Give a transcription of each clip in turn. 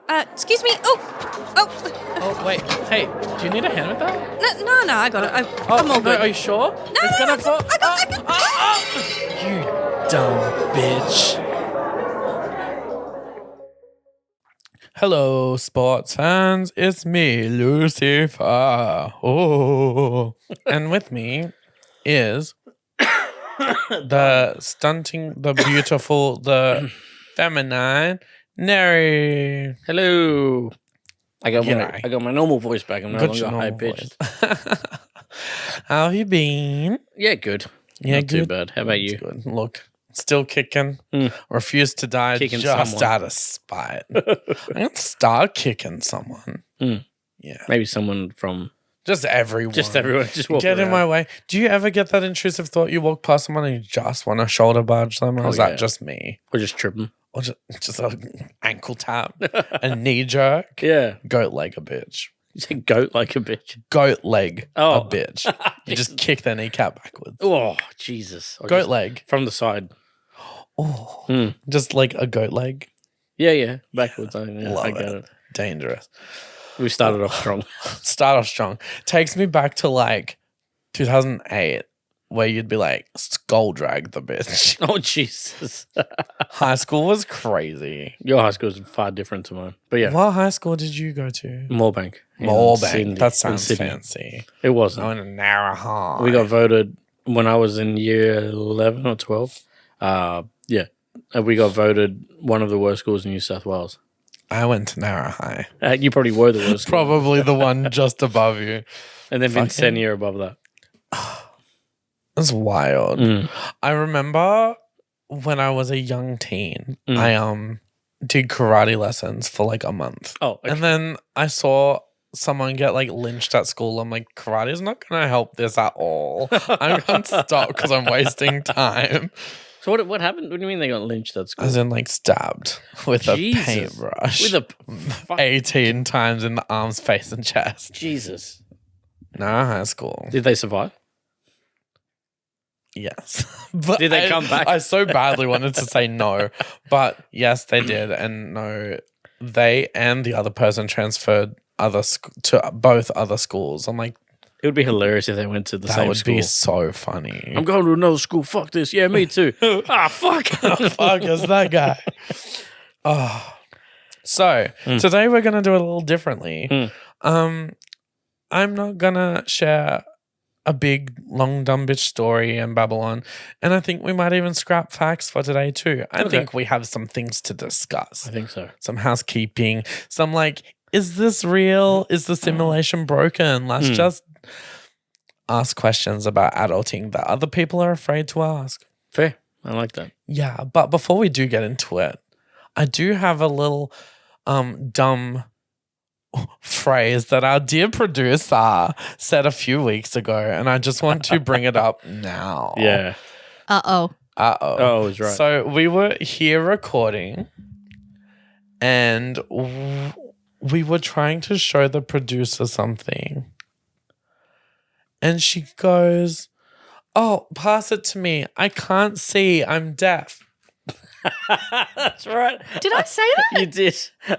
Excuse me. Oh, wait. Hey, do you need a hand with that? No, I got it. I'm all good. Are you sure? No, It's gonna fall. I got You dumb bitch. Hello, sports fans. It's me, Lucy-Furr. Oh. And with me is the stunting, the beautiful, the feminine Nery. Hello. I got G'day. my normal voice back. I'm no Got longer your high normal pitched. How have you been? Yeah, good. Yeah, Not too bad. How about you? Good. Look, still kicking. Refuse to die Kicking just someone. out of spite. I'm going to start kicking someone. Yeah. Maybe someone from Just everyone. just walk Get in around. my way. Do you ever get that intrusive thought you walk past someone and you just want to shoulder barge them? Or is yeah. that just me? Or just trip them. Or just an ankle tap, a knee jerk? Yeah. Goat leg a bitch. You say goat like a bitch. Goat leg a Oh. bitch. You just kick their kneecap backwards. Oh, Jesus. Or Goat just leg. from the side. Oh. Just like a goat leg. Yeah. Backwards. I Love get it. Dangerous. We started off strong. Start off strong. Takes me back to like 2008 where you'd be like, skull drag the bitch. Oh, Jesus. High school was crazy. Your high school is far different to mine. But yeah. What high school did you go to? Moorebank. in Moorebank. Sydney- That in sounds Sydney. fancy. It wasn't. I went to Narra High. We got voted when I was in year 11 or 12. We got voted one of the worst schools in New South Wales. I went to Narra High. You probably were the worst. school. Probably the one just above you. And then Fucking- Vincennia above that. It's wild. Mm. I remember when I was a young teen, Mm. I did karate lessons for like a month. Oh, okay. And then I saw someone get like lynched at school. I'm like, karate is not going to help this at all. I'm going to stop because I'm wasting time. So what happened? What do you mean they got lynched at school? As in like stabbed with Jesus. a paintbrush. With a 18 times in the arms, face and chest. Jesus. Nah, high school. Did they survive? Yes. But Did they come back? I so badly wanted to say no. But yes, they did. And no, they and the other person transferred to both other schools. I'm like, It would be hilarious if they went to the that same would school. be so funny. I'm going to another school. Fuck this. Yeah, me too. Fuck. Fuck is that guy? Oh. So today we're gonna do it a little differently. I'm not gonna share a big long dumb bitch story in Babylon, and I think we might even scrap facts for today too. I think we have some things to discuss. I think so. Some housekeeping. Some like, is this real? Is the simulation broken? Let's just ask questions about adulting that other people are afraid to ask. Fair. I like that. Yeah, but before we do get into it, I do have a little dumb phrase that our dear producer said a few weeks ago, and I just want to bring it up now. Yeah. Uh-oh. Uh-oh. Oh, I was right. So we were here recording, and we were trying to show the producer something. And she goes, "Oh, pass it to me. I can't see. I'm deaf." That's right. Did I say that? You did.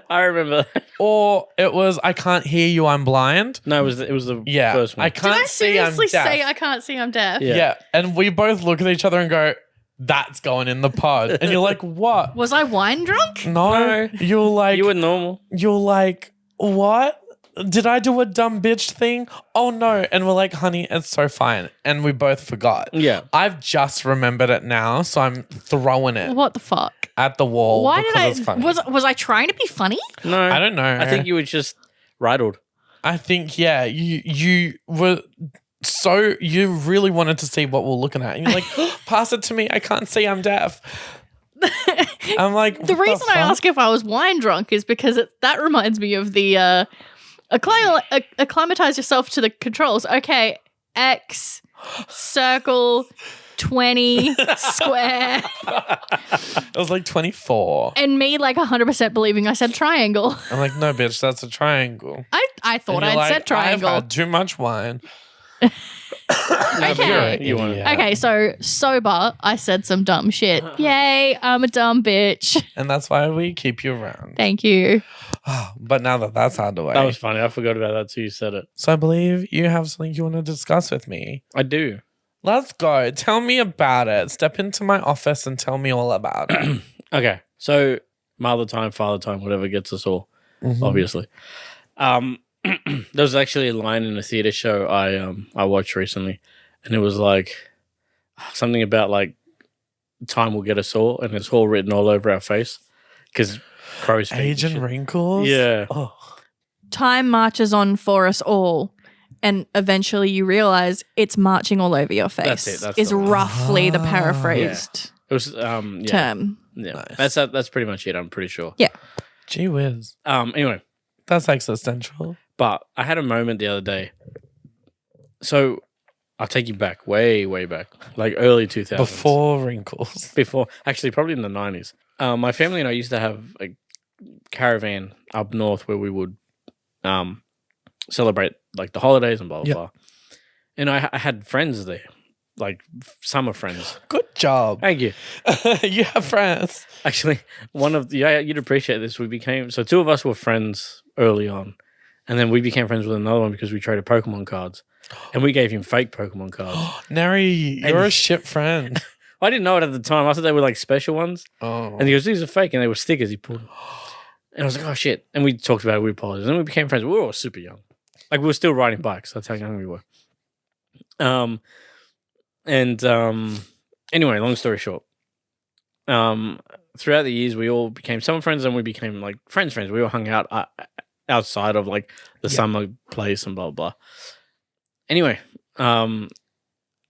I remember. Or it was, "I can't hear you. I'm blind." No, it was the Yeah. first one. I Did can't I see. I'm seriously deaf. say I can't see I'm deaf? Yeah. Yeah. And we both look at each other and go, "That's going in the pod." And you're like, "What?" Was I wine drunk? No. You're like, You were normal. you're like, "What? Did I do a dumb bitch thing?" "Oh no." And we're like, "Honey, it's so fine." And we both forgot. Yeah. I've just remembered it now, so I'm throwing it What the fuck? at the wall. Why did because it's funny. was I trying to be funny? No. I don't know. I think you were just rattled. I think, yeah, you were so, you really wanted to see what we're looking at. And you're like, "Pass it to me. I can't see. I'm deaf." I'm like, The what reason I fuck? ask if I was wine drunk is because that reminds me of the acclimatize yourself to the controls. Okay, X, circle, 20, square, It was like 24. and me like 100% believing I said triangle. I'm like, "No, bitch, that's a triangle." I thought And you're I'd like, said triangle. "I've had too much wine." No, but you're right. You want it. Idiot. Okay, so sober, I said some dumb shit. Yay, I'm a dumb bitch. And that's why we keep you around. Thank you. But now that that's out of the way. That was funny. I forgot about that too. You said it. So I believe you have something you want to discuss with me. I do. Let's go. Tell me about it. Step into my office and tell me all about it. Okay. So mother time, father time, whatever gets us all, Mhm. obviously. There was actually a line in a theater show I watched recently, and it was like something about like time will get us all, and it's all written all over our face because crow's feet. Age and shit. wrinkles? Yeah. Oh. Time marches on for us all, and eventually you realize it's marching all over your face. That's it, that's is the one. roughly the Ah. paraphrased It was yeah. term. Yeah. Nice. That's pretty much it, I'm pretty sure. Gee whiz. Anyway, That's existential. but I had a moment the other day. So I'll take you back, way, way back, like early 2000s. Before wrinkles. Before, actually, probably in the 90s. My family and I used to have a caravan up north where we would celebrate like the holidays and blah, blah, Yep. blah. And I had friends there, like summer friends. Good job. Thank you. You have friends. Actually, you'd appreciate this. So two of us were friends early on. And then we became friends with another one because we traded Pokemon cards. And we gave him fake Pokemon cards. Neri, you're a shit friend. I didn't know it at the time. I thought they were like special ones. Oh. And he goes, these are fake. And they were stickers he pulled. And I was like, oh, shit. And we talked about it. We apologized. And we became friends. We were all super young. Like, we were still riding bikes. That's how young we were. Anyway, long story short. Throughout the years, we all became some friends and we became like friends. We all hung out outside of like the summer place and blah, blah, blah. Anyway, I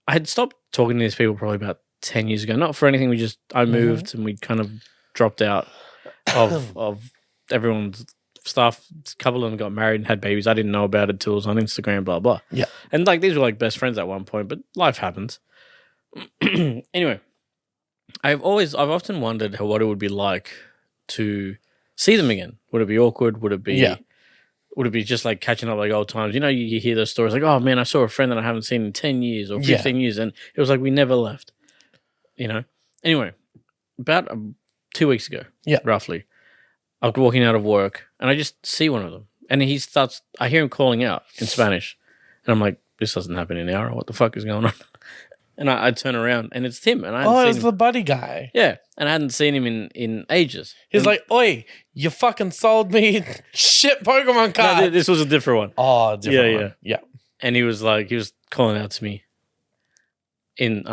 had stopped talking to these people probably about 10 years ago. Not for anything. I moved and we kind of dropped out of everyone's stuff. A couple of them got married and had babies. I didn't know about it till it was on Instagram, blah, blah. Yeah. And like these were like best friends at one point, but life happens. Anyway, I've often wondered what it would be like to see them again. Would it be awkward? Would it be just like catching up like old times? You know, you hear those stories like, oh man, I saw a friend that I haven't seen in 10 years or 15 years. And it was like, we never left, you know? Anyway, about 2 weeks ago, roughly, I was walking out of work and I just see one of them. And I hear him calling out in Spanish. And I'm like, this doesn't happen in an hour. What the fuck is going on? And I turn around and it's him. And I hadn't seen it's him. the buddy guy. Yeah. And I hadn't seen him in ages. He's like, oi, you fucking sold me shit Pokemon cards. No, this was a different one. Oh, different Yeah, one. Yeah. And he was calling out to me in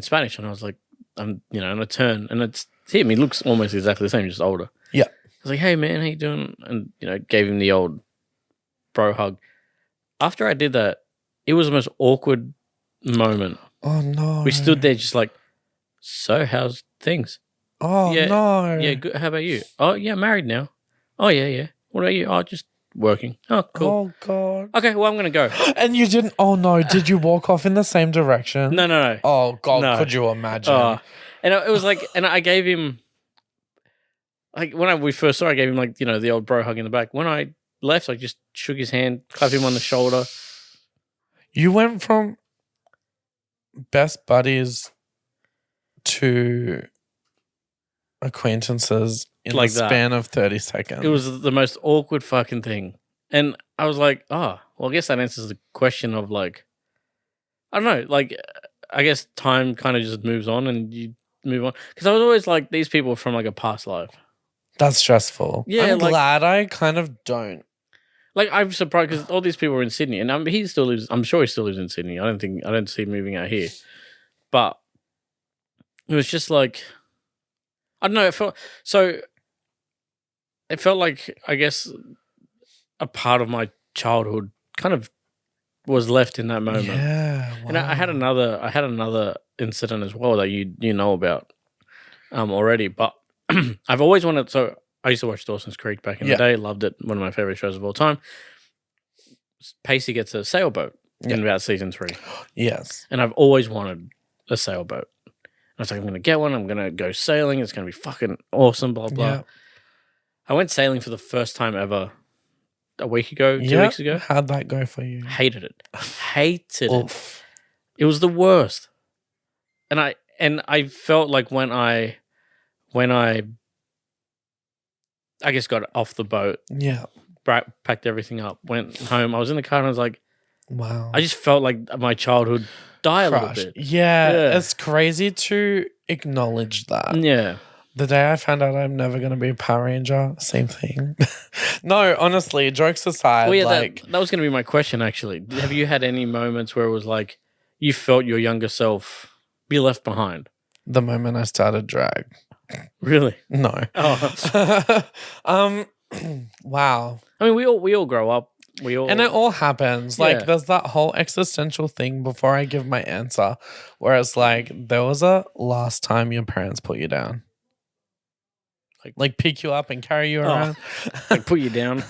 Spanish. And I was like, and I turn and it's him. He looks almost exactly the same, just older. Yeah. I was like, hey man, how you doing? And, gave him the old bro hug. After I did that, it was the most awkward moment. Oh, no. We stood there just like, so how's things? Oh, Yeah, no. Yeah, good. How about you? Oh, yeah, married now. Oh, yeah. What about you? Oh, just working. Oh, cool. Oh, God. Okay, well, I'm going to go. And you didn't. Oh, no. Did you walk off in the same direction? No. Oh, God. No. Could you imagine? And it was like, and I gave him, like, when we first saw, I gave him, like, the old bro hug in the back. When I left, I just shook his hand, clapped him on the shoulder. You went from best buddies to acquaintances in Like the that. span of 30 seconds. It was the most awkward fucking thing. And I was like, well, I guess that answers the question of, like, I don't know, like, I guess time kind of just moves on and you move on. Because I was always like, these people from, like, a past life. That's stressful. Yeah, I'm like- glad I kind of don't. Like, I'm surprised because all these people were in Sydney, and he still lives. I'm sure he still lives in Sydney. I don't see him moving out here, but it was just like, I don't know. It felt like, I guess, a part of my childhood kind of was left in that moment. Yeah. And I had another incident as well that you know about already, but I've always wanted. So I used to watch Dawson's Creek back in the day. Loved it. One of my favorite shows of all time. Pacey gets a sailboat in about season 3. Yes. And I've always wanted a sailboat. I was like, I'm going to get one. I'm going to go sailing. It's going to be fucking awesome, blah, blah. Yeah. I went sailing for the first time ever a week ago, 2 Yeah. weeks ago. How'd that go for you? Hated it. Hated it. Oof. It was the worst. And I felt like when I guess got off the boat, Yeah. packed everything up, went home. I was in the car and I was like, Wow. I just felt like my childhood died a little Crushed. bit. Yeah, it's crazy to acknowledge that. Yeah. The day I found out I'm never going to be a Power Ranger, same thing. No, honestly, jokes aside, Well, yeah, like that was going to be my question, actually. Have you had any moments where it was like you felt your younger self be left behind? the moment I started drag. Really? No. Oh. Wow. I mean, we all grow up. We all And it all happens. Like, Yeah. there's that whole existential thing before I give my answer, where it's like, there was a last time your parents put you down. Like pick you up and carry you around. like put you down.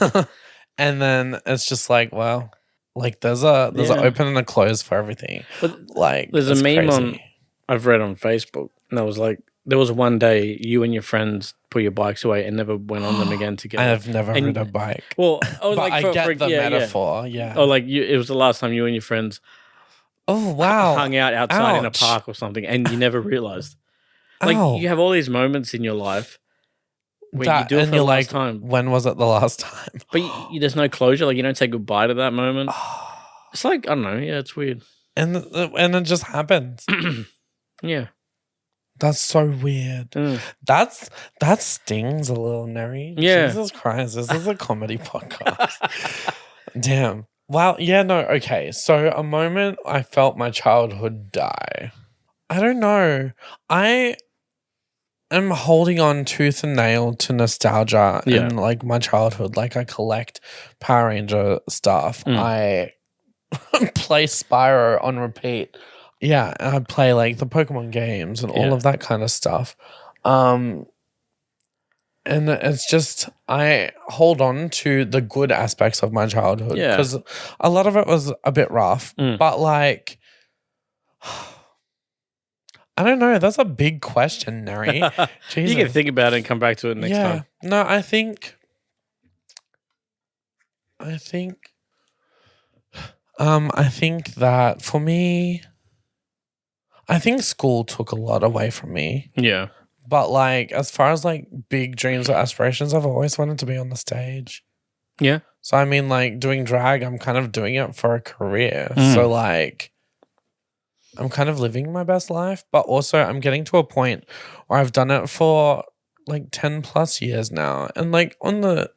And then it's just like, well, like there's an open and a close for everything. But Like there's a it's meme crazy. I've read on Facebook, and that was like, there was one day you and your friends put your bikes away and never went on them again together. I've never ridden a bike. Well, But like I get the metaphor. Yeah. Or like it was the last time you and your friends Oh wow. hung out outside in a Ouch. park or something, and you never realized. Like Ow. you have all these moments in your life where That- you do it and for you're the last like, time, when was it the last time? but there's no closure. Like you don't say goodbye to that moment. Oh. It's like, I don't know. Yeah, it's weird. And it just happens. Yeah. That's so weird. Mm. That stings a little, Nery. Yeah. Jesus Christ, this is a comedy podcast. Damn. Well, yeah, no, okay. So a moment I felt my childhood die. I don't know. I am holding on tooth and nail to nostalgia and like my childhood. Like I collect Power Ranger stuff. I play Spyro on repeat. Yeah, I play like the Pokemon games and all of that kind of stuff. And it's just, I hold on to the good aspects of my childhood because a lot of it was a bit rough. But like, I don't know. That's a big question, Nery. You can think about it and come back to it next time. No, I think that for me, I think school took a lot away from me. Yeah. But like, as far as like big dreams or aspirations, I've always wanted to be on the stage. Yeah. So I mean, like doing drag, I'm kind of doing it for a career. So like, I'm kind of living my best life, but also I'm getting to a point where I've done it for like 10 plus years now. And like on the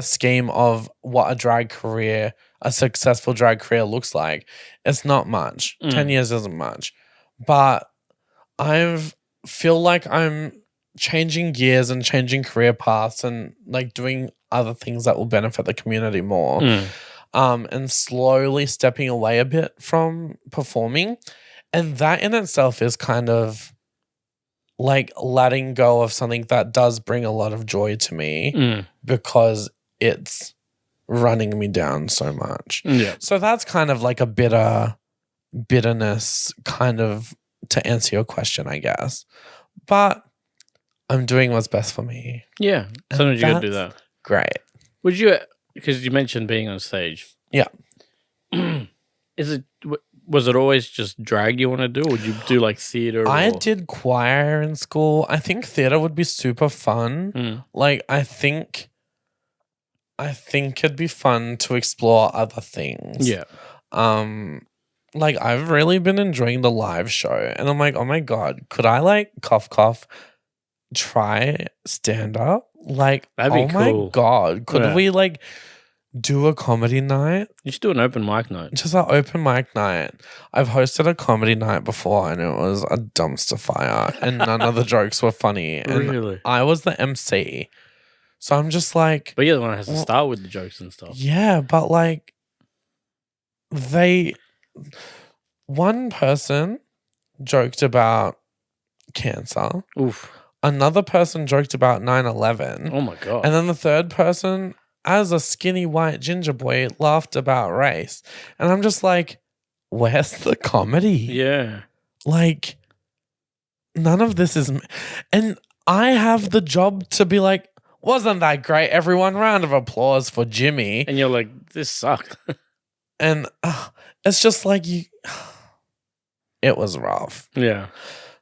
scheme of what a successful drag career looks like, it's not much. 10 years isn't much. But I feel like I'm changing gears and changing career paths and like doing other things that will benefit the community more. And slowly stepping away a bit from performing. And that in itself is kind of like letting go of something that does bring a lot of joy to me because it's running me down so much. Yeah. So that's kind of like a bitterness kind of to answer your question, I guess. But I'm doing what's best for me. Yeah. Sometimes you got to do that. Great. Would you, because you mentioned being on stage. Yeah. Was it always just drag you want to do, or would you do like theater? I did choir in school. I think theater would be super fun. Like I think it'd be fun to explore other things. Yeah. Like I've really been enjoying the live show, and I'm like, oh my god, could I like cough try stand up? Like, that'd be cool. My god, could we like do a comedy night? You should do an open mic night. Just an open mic night. I've hosted a comedy night before and it was a dumpster fire and none of the jokes were funny. And Really? I was the MC. So I'm just like... But you're the one that has to start with the jokes and stuff. Yeah, but like... One person joked about cancer. Oof. Another person joked about 9/11. Oh my god. And then the third person, as a skinny white ginger boy, laughed about race. And I'm just like, where's the comedy? Yeah. Like, none of this is... And I have the job to be like, Wasn't that great? Everyone, round of applause for Jimmy. And you're like, this sucked. And it's just like it was rough. Yeah.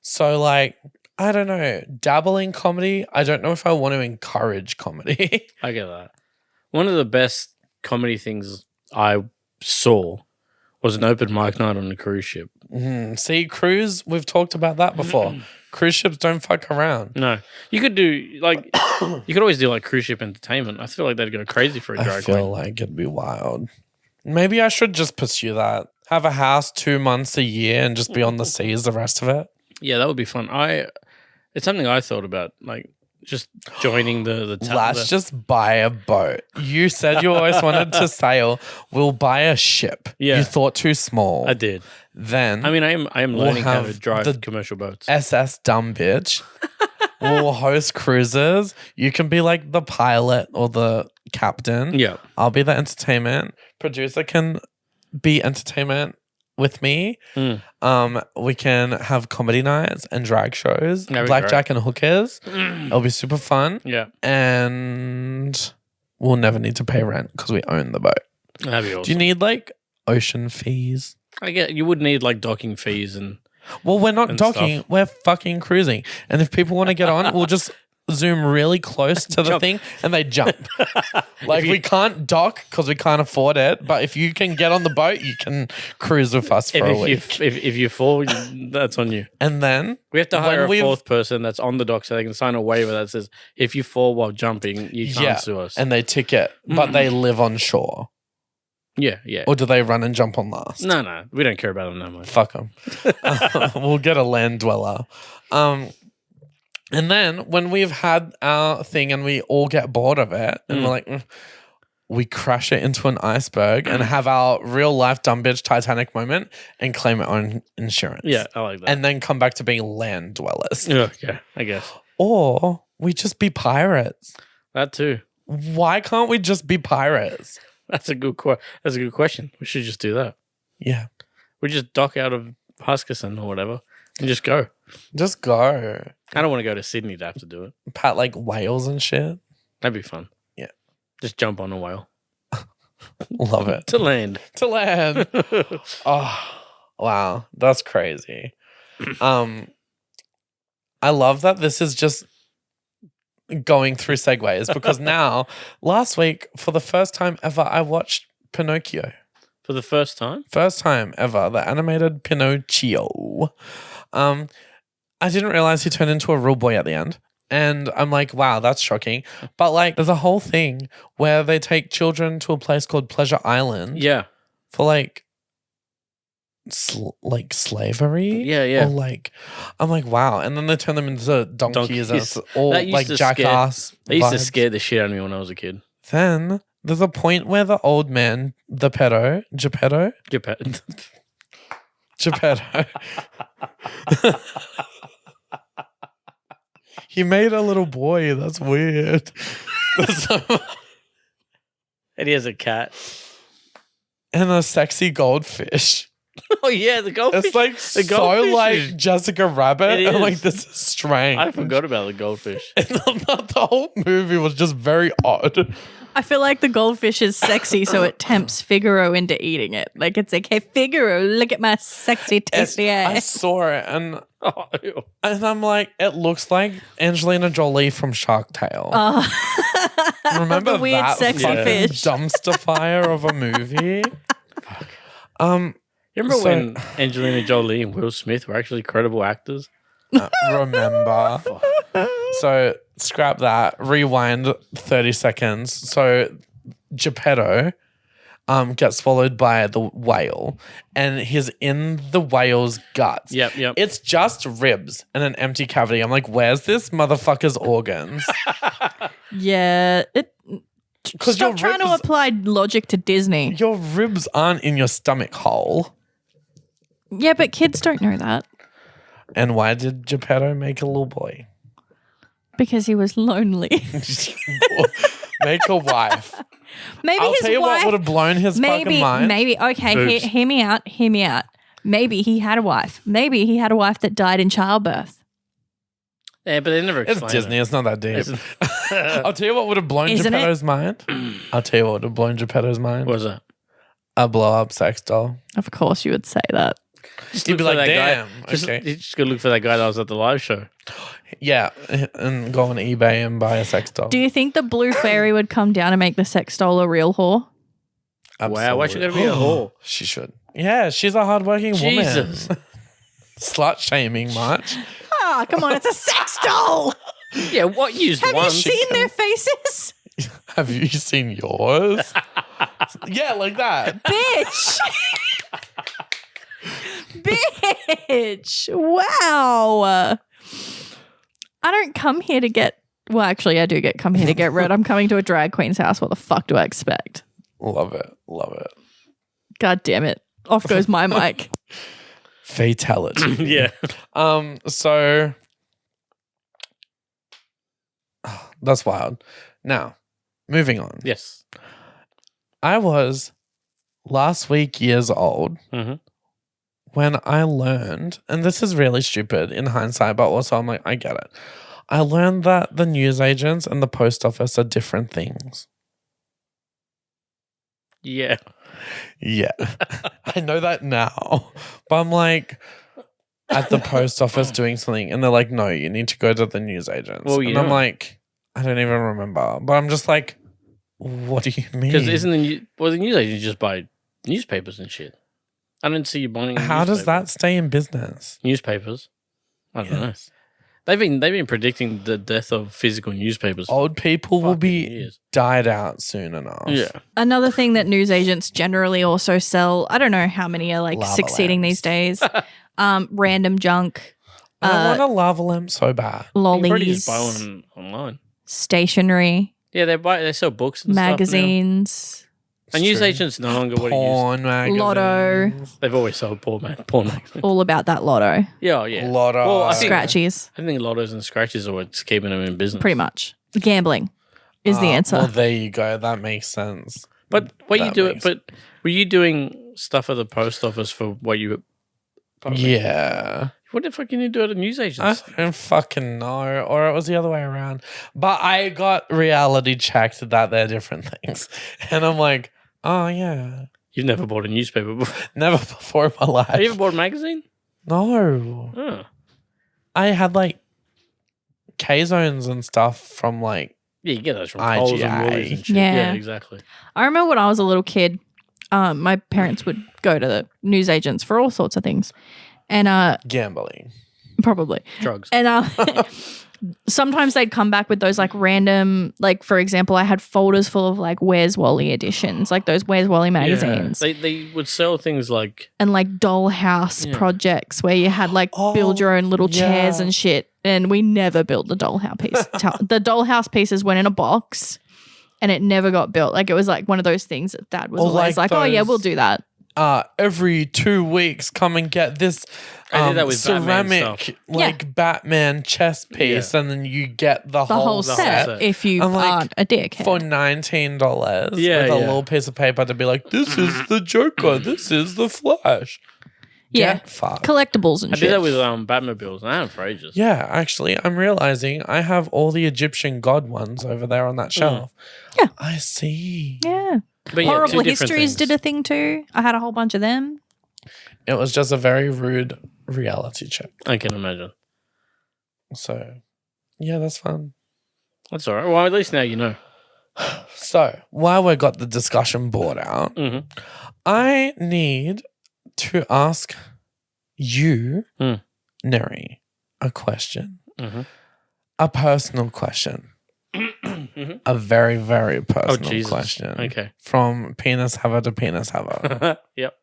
So like, I don't know, dabble in comedy. I don't know if I want to encourage comedy. I get that. One of the best comedy things I saw was an open mic night on a cruise ship. See, cruise, we've talked about that before. Cruise ships don't fuck around. No. You could do, like, you could always do, like, cruise ship entertainment. I feel like they'd go crazy for a drag I feel like it'd be wild. Maybe I should just pursue that. Have a house 2 months a year and just be on the seas the rest of it. Yeah, that would be fun. It's something I thought about, like, just joining the Let's just buy a boat. You said you always wanted to sail. We'll buy a ship. Yeah. You thought too small. I did. Then I mean, I am learning how to have drive the commercial boats. SS dumb bitch. We'll host cruises. You can be like the pilot or the captain. Yeah. I'll be the entertainment. Producer can be entertainment with me. We can have comedy nights and drag shows, That'd be blackjack and hookers. It'll be super fun. Yeah. And we'll never need to pay rent because we own the boat. That'd be awesome. Do you need like ocean fees? I get you would need like docking fees and Well, we're not and docking. stuff. We're fucking cruising. And if people want to get on, we'll just zoom really close to the Jump. thing and they jump. Like we can't dock because we can't afford it. But if you can get on the boat, you can cruise with us for a week. if you fall, that's on you. And then We have to hire when a we've- fourth person that's on the dock so they can sign a waiver that says if you fall while jumping, you can't sue us. and they ticket, but they live on shore. yeah, yeah. Or do they run and jump on last? No, we don't care about them that much. Fuck them. We'll get a land dweller. And then when we've had our thing and we all get bored of it and we're like, we crash it into an iceberg and have our real life dumb bitch Titanic moment and claim our own insurance. Yeah, I like that. And then come back to being land dwellers. yeah, I guess. Or we just be pirates. That too. Why can't we just be pirates? That's a good question. We should just do that. Yeah. We just dock out of Huskisson or whatever and just go. Just go. I don't want to go to Sydney to have to do it. Pat like whales and shit. That'd be fun. Yeah. Just jump on a whale. Love it. To land. To land. Oh, wow. That's crazy. I love that this is just going through segues because now, last week, for the first time ever, I watched Pinocchio. For the first time? First time ever, the animated Pinocchio. I didn't realize he turned into a real boy at the end. And I'm like, wow, that's shocking. But like, there's a whole thing where they take children to a place called Pleasure Island. Yeah. For like, slavery. Yeah. Or like, I'm like, wow. And then they turn them into donkeys. And it's all That used like to jackass. They used to vibes. scare the shit out of me when I was a kid. Then there's a point where the old man, Geppetto, he made a little boy. That's weird. And he has a cat. And a sexy goldfish. Oh yeah, the goldfish. It's like the so goldfish like is- Jessica Rabbit. It I'm like, is. this is strange. I forgot about the goldfish. And the whole movie was just very odd. I feel like the goldfish is sexy, so it tempts Figaro into eating it. Like it's like, hey Figaro, look at my sexy tasty I ass. saw it and Oh, ew. I'm like, it looks like Angelina Jolie from Shark Tale. Remember the weird that sexy fucking fish. dumpster fire of a movie? You remember So- when Angelina Jolie and Will Smith were actually credible actors? Remember. So scrap that. Rewind 30 seconds. So Geppetto gets swallowed by the whale and he's in the whale's guts. Yep. It's just ribs and an empty cavity. I'm like, where's this motherfucker's organs? Yeah, Because stop trying to apply logic to Disney. your ribs aren't in your stomach hole. Yeah, but kids don't know that And why did Geppetto make a little boy? because he was lonely. Make a wife. Maybe I'll his tell you wife. what would have blown his fucking mind. Maybe. Okay, Boobs. hear me out. Hear me out. Maybe he had a wife. Maybe he had a wife that died in childbirth. Yeah, but they never It's explain Disney. it. It's not that deep. I'll tell you what would have blown Isn't it? Geppetto's mind. I'll tell you what would have blown Geppetto's mind. What was that? A blow-up sex doll. Of course you would say that. Just You'd look be for like, that damn. guy. Just, Okay. you just go look for that guy that was at the live show. Yeah, and go on eBay and buy a sex doll. Do you think the blue fairy would come down and make the sex doll a real whore? Wow, why she gotta be a whore? She should. Yeah, she's a hardworking Jesus. woman. Slut shaming much. Ah, come on, it's a sex doll. Yeah, what used Have once? you seen their faces? Have you seen yours? Yeah, like that. Bitch. Bitch. Wow. I don't come here to get, well, actually, I do come here to get red. I'm coming to a drag queen's house. What the fuck do I expect? Love it. Love it. God damn it. Off goes my mic. Fatality. Yeah. So that's wild. Now, moving on. Yes. I was last week years old Mhm. when I learned, and this is really stupid in hindsight, but also I'm like, I get it. I learned that the newsagents and the post office are different things. Yeah. Yeah. I know that now. But I'm like at the post office doing something and they're like, no, you need to go to the newsagents. Well, and yeah. I'm like, I don't even remember. But I'm just like, what do you mean? Because isn't the news agents just buy newspapers and shit? I don't see you buying. How does that stay in business? Newspapers? I don't know. Yes. They've been predicting the death of physical newspapers. For Old people will fucking be years. died out soon enough. Yeah. Another thing that newsagents generally also sell, I don't know how many are like Lava succeeding lamps. these days. Random junk, I want a lava lamp so bad. You can probably just buy lollies, one online. stationery, Yeah, they sell books and magazines. stuff now. And news agents no longer what it used. Porn magazines. Lotto. They've always sold porn magazines. All about that lotto. Yeah, yeah. Lotto. Well, I think- Scratchies, I think lottos and scratches are what's keeping them in business. pretty much. Gambling is the answer. Well, there you go. That makes sense. But what you That do? makes- But were you doing stuff at the post office for what you? Yeah. What the fuck can you do at a news I agency? don't fucking know. Or it was the other way around. But I got reality checked that they're different things. And I'm like, oh, yeah. You've never bought a newspaper before. Never before in my life. Have you ever bought a magazine? No. Oh. I had like K-zones and stuff from like, Yeah, you get those from Coles and IGA. Woolies and shit. Yeah. Yeah, exactly. I remember when I was a little kid, my parents would go to the newsagents for all sorts of things. And gambling. probably. Drugs. And sometimes they'd come back with those like random, like for example, I had folders full of like Where's Wally editions, like those Where's Wally magazines. Yeah. They would sell things like And like dollhouse Yeah. projects where you had like build your own little chairs yeah. and shit. And we never built the dollhouse piece. The dollhouse pieces went in a box and it never got built. Like it was like one of those things that Dad was Or always like like, oh yeah, those- we'll do that. Every 2 weeks, come and get this I did that with Batman ceramic, stuff. like Batman chess piece, and then you get the, The whole set, set. if you I'm like, aren't a dickhead. for $19 Yeah, with a yeah. little piece of paper to be like, this is the Joker, this is the Flash. Yeah. Get fucked. Collectibles and I shit. did that with Batmobiles, and I had them for ages. Yeah, actually, I'm realizing I have all the Egyptian god ones over there on that shelf. Yeah. I see. Yeah. But yeah, Horrible two different Histories things. did a thing too. I had a whole bunch of them. It was just a very rude reality check. I can imagine. So, yeah, that's fun. That's all right. Well, at least now you know. So, while we got the discussion board out, Mhm. I need to ask you, Mm. Nery, a question. Mhm. A personal question. Mhm. A very, very personal Jesus. question. Okay. From penis haver to penis haver. Yep.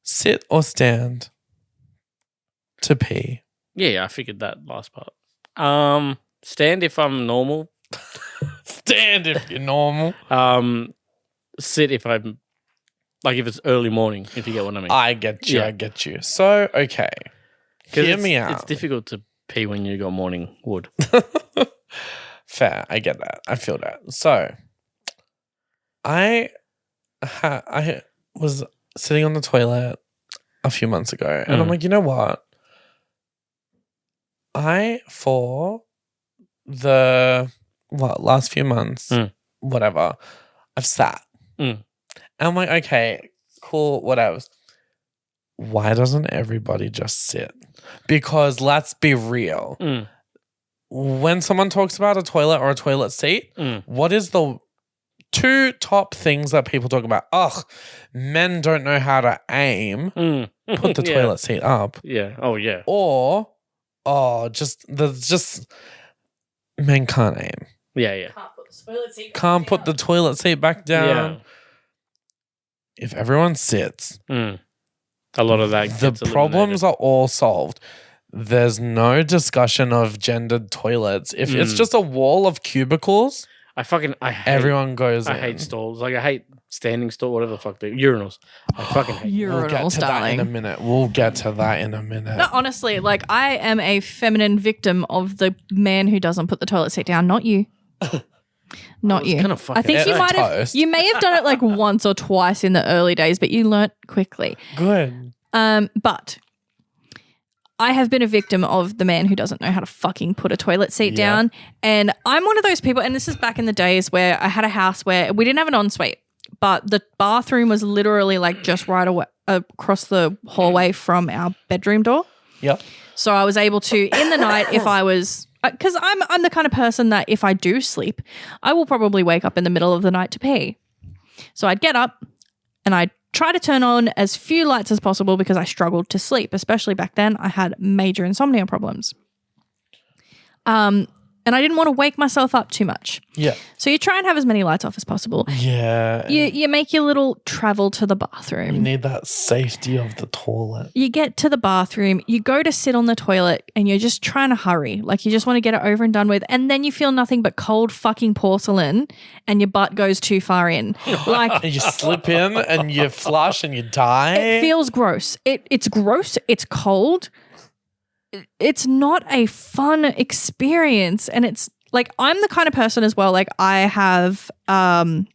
Sit or stand to pee? Yeah, I figured that last part. Stand if I'm normal. Stand if you're normal. Sit if I'm like if it's early morning. If you get what I mean. I get you. Yeah. I get you. So, okay. 'Cause Hear it's, me out. It's difficult to pee when you got morning wood. Fair. I get that. I feel that. So, I was sitting on the toilet a few months ago, and I'm like, you know what? For the last few months, whatever, I've sat. And I'm like, okay, cool, whatever. Why doesn't everybody just sit? Because let's be real. When someone talks about a toilet or a toilet seat, what is the 2 top things that people talk about? Ugh, men don't know how to aim. Put the toilet seat up. Yeah. Oh, yeah. Or, men can't aim. Yeah. Can't put the toilet seat back down. Yeah. If everyone sits, a lot of that the gets problems are all solved. There's no discussion of gendered toilets. If it's just a wall of cubicles, I hate everyone goes in. I hate stalls. Like, I hate standing stall, whatever the fuck they urinals. I fucking hate We'll get to that in a minute. No, honestly, like, I am a feminine victim of the man who doesn't put the toilet seat down. Not you. Not you. I think you may have done it like once or twice in the early days, but you learnt quickly. Good. But I have been a victim of the man who doesn't know how to fucking put a toilet seat down. And I'm one of those people, and this is back in the days where I had a house where we didn't have an ensuite, but the bathroom was literally like just right away across the hallway from our bedroom door. Yep. So I was able to, in the night, if I was, because I'm the kind of person that if I do sleep, I will probably wake up in the middle of the night to pee. So I'd get up and I'd try to turn on as few lights as possible because I struggled to sleep, especially back then. I had major insomnia problems. And I didn't want to wake myself up too much. Yeah. So you try and have as many lights off as possible. Yeah. You make your little travel to the bathroom. You need that safety of the toilet. You get to the bathroom, you go to sit on the toilet and you're just trying to hurry. Like, you just want to get it over and done with. And then you feel nothing but cold fucking porcelain and your butt goes too far in. Like, and you slip in and you flush and you die. It feels gross. It's gross. It's cold. It's not a fun experience. And it's like, I'm the kind of person as well. Like, I have, I'm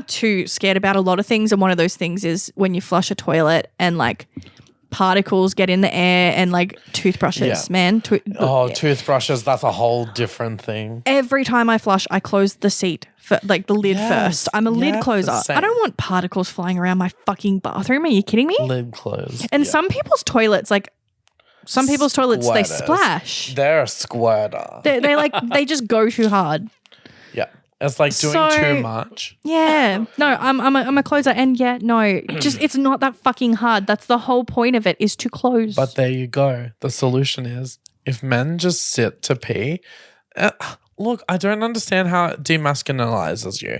too scared about a lot of things. And one of those things is when you flush a toilet and like particles get in the air and like toothbrushes, man. Toothbrushes, that's a whole different thing. Every time I flush, I close the seat, for, like the lid first. I'm a lid closer. I don't want particles flying around my fucking bathroom. Are you kidding me? Lid closed. And some people's toilets, like, some people's toilets, they splash. They're a squirter. They like, they just go too hard. Yeah. It's like doing too much. Yeah. No, I'm a closer. And just it's not that fucking hard. That's the whole point of it, is to close. But there you go. The solution is, if men just sit to pee, look, I don't understand how it demasculinizes you.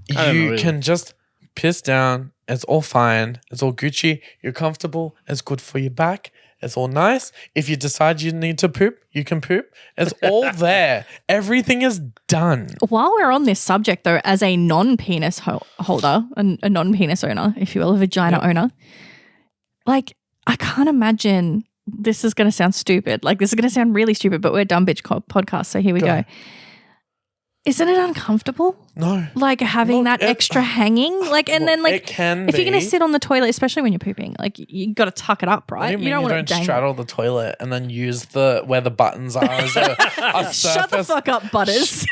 You can just piss down. It's all fine. It's all Gucci. You're comfortable. It's good for your back. It's all nice. If you decide you need to poop, you can poop. It's all there. Everything is done. While we're on this subject, though, as a non-penis holder, a non-penis owner, if you will, a vagina owner, like, I can't imagine, this is going to sound stupid. Like, this is going to sound really stupid, but we're a dumb bitch podcast, so here we go. Isn't it uncomfortable? No. Like, having that extra hanging? Like, and then, like, it can if you're going to sit on the toilet, especially when you're pooping, like, you got to tuck it up, right? You don't want to straddle the toilet and then use where the buttons are as a surface. Shut the fuck up, Butters.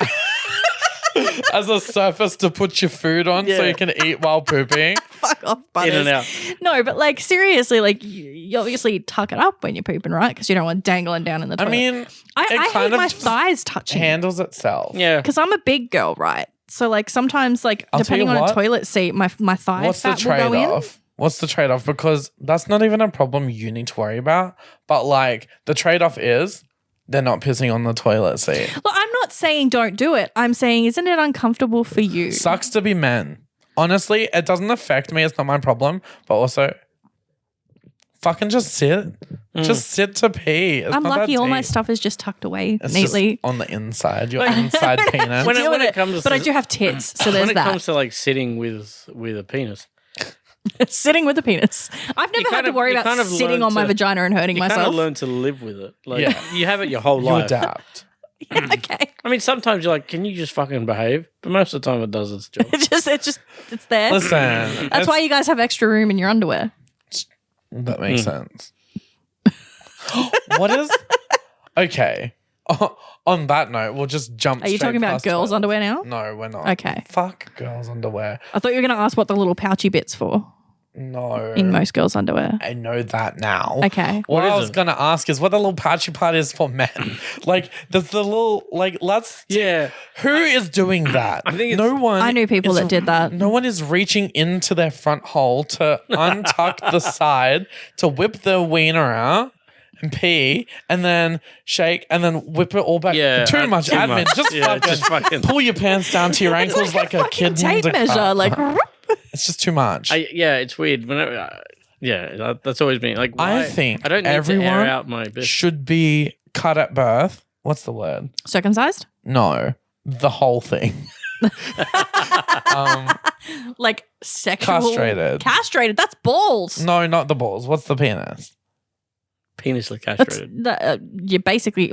As a surface to put your food on so you can eat while pooping. Fuck off, Butters. In and out. No, but like, seriously, like, you obviously tuck it up when you're pooping, right? Because you don't want dangling down in the toilet. I mean, I hate my thighs touching. Handles itself. Yeah. Because I'm a big girl, right? So like, sometimes, like, depending on a toilet seat, my thigh fat will go in. What's the trade-off? Because that's not even a problem you need to worry about. But like, the trade-off is they're not pissing on the toilet seat. Well, I'm not saying don't do it. I'm saying, isn't it uncomfortable for you? Sucks to be men. Honestly, it doesn't affect me. It's not my problem. But also, fucking just sit. Just sit to pee. I'm lucky all my stuff is just tucked away neatly. Just on the inside, your inside penis. When it comes but I do have tits, so there's that. When it comes to like sitting with a penis. Sitting with a penis. I've never had to worry about sitting on my vagina and hurting myself. You kind of learn to live with it. Like, you have it your whole life. You adapt. Yeah, okay. I mean, sometimes you're like, can you just fucking behave? But most of the time it does its job. It's there. Listen. That's why you guys have extra room in your underwear. That makes sense. What is... Okay. On that note, we'll just jump Are you straight talking about past girls' toilets. underwear now? No, we're not. Okay. Fuck girls' underwear. I thought you were going to ask what the little pouchy bit's for No. in most girls' underwear. I know that now. Okay. What What I is was it? going to ask is what the little patchy part is for men. Like, there's the little, like, Yeah. who is doing that? I think it's- no one. I knew people is- that did that. No one is reaching into their front hole to untuck the side, to whip the wiener out and pee, and then shake, and then whip it all back. Yeah, Too much too admin. much. Just, Yeah, fucking just fucking- pull your pants down to your ankles like a kid. Tape wins a measure. car. Like, It's just too much. Yeah, it's weird. Whenever, that's always been like. I Why? think I don't need to everyone air out my bit. should be cut at birth. What's the word? circumcised? No, the whole thing. Like sexual. Castrated. Castrated. That's balls. No, not the balls. What's the penis? Penisly That's castrated. you basically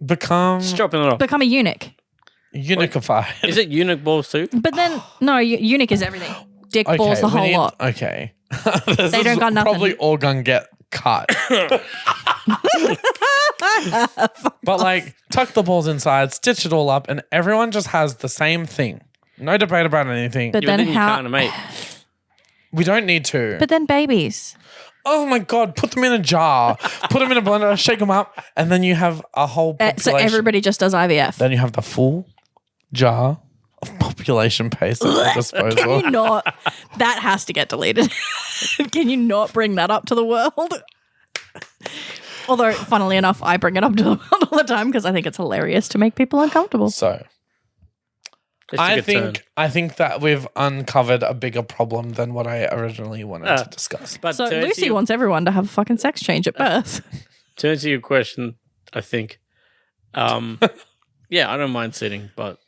Become Just dropping it off. become a eunuch. unified. Is it eunuch balls too? But then no, eunuch is everything. Dick, balls, the we whole need- lot. Okay. This They is don't got nothing. Probably all gonna get cut. But like, tuck the balls inside, stitch it all up, and everyone just has the same thing. No debate about anything. But Yeah, then you how? can't, mate. We don't need to. But then babies. Oh my God, put them in a jar, put them in a blender, shake them up, and then you have a whole population. So everybody just does IVF. Then you have the full jar of population paste at your Can disposal. you not? That has to get deleted. Can you not bring that up to the world? Although, funnily enough, I bring it up to the world all the time because I think it's hilarious to make people uncomfortable. So Just took a turn. I think that we've uncovered a bigger problem than what I originally wanted to discuss. But So to answer Lucy your- wants everyone to have a fucking sex change at birth. To answer your question, I think, yeah, I don't mind sitting, but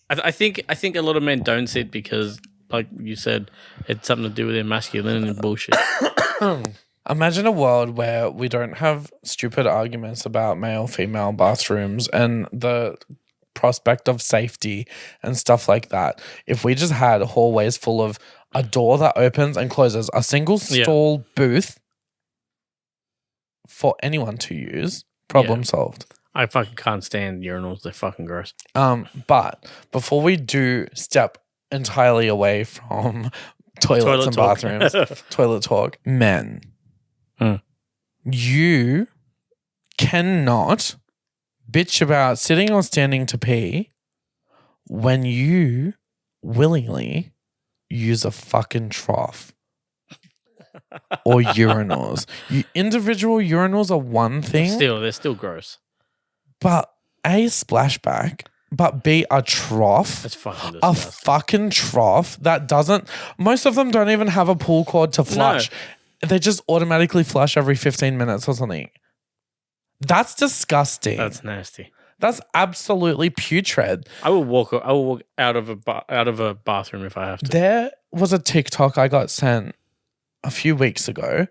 I think a lot of men don't sit because, like you said, it's something to do with their masculinity and bullshit. Imagine a world where we don't have stupid arguments about male-female bathrooms and the prospect of safety and stuff like that. If we just had hallways full of a door that opens and closes, a single stall booth for anyone to use, problem solved. I fucking can't stand urinals. They're fucking gross. But before we do step entirely away from toilets Toilet and talk. bathrooms, toilet talk, men, you cannot bitch about sitting or standing to pee when you willingly use a fucking trough or urinals. Individual urinals are one thing. They're still gross. But A, splashback, but B, a trough. That's fucking A disgusting. fucking trough that doesn't, most of them don't even have a pull cord to flush. They just automatically flush every 15 minutes or something. That's disgusting. That's nasty. That's absolutely putrid. I will walk out of a bathroom if I have to. There was a TikTok I got sent a few weeks ago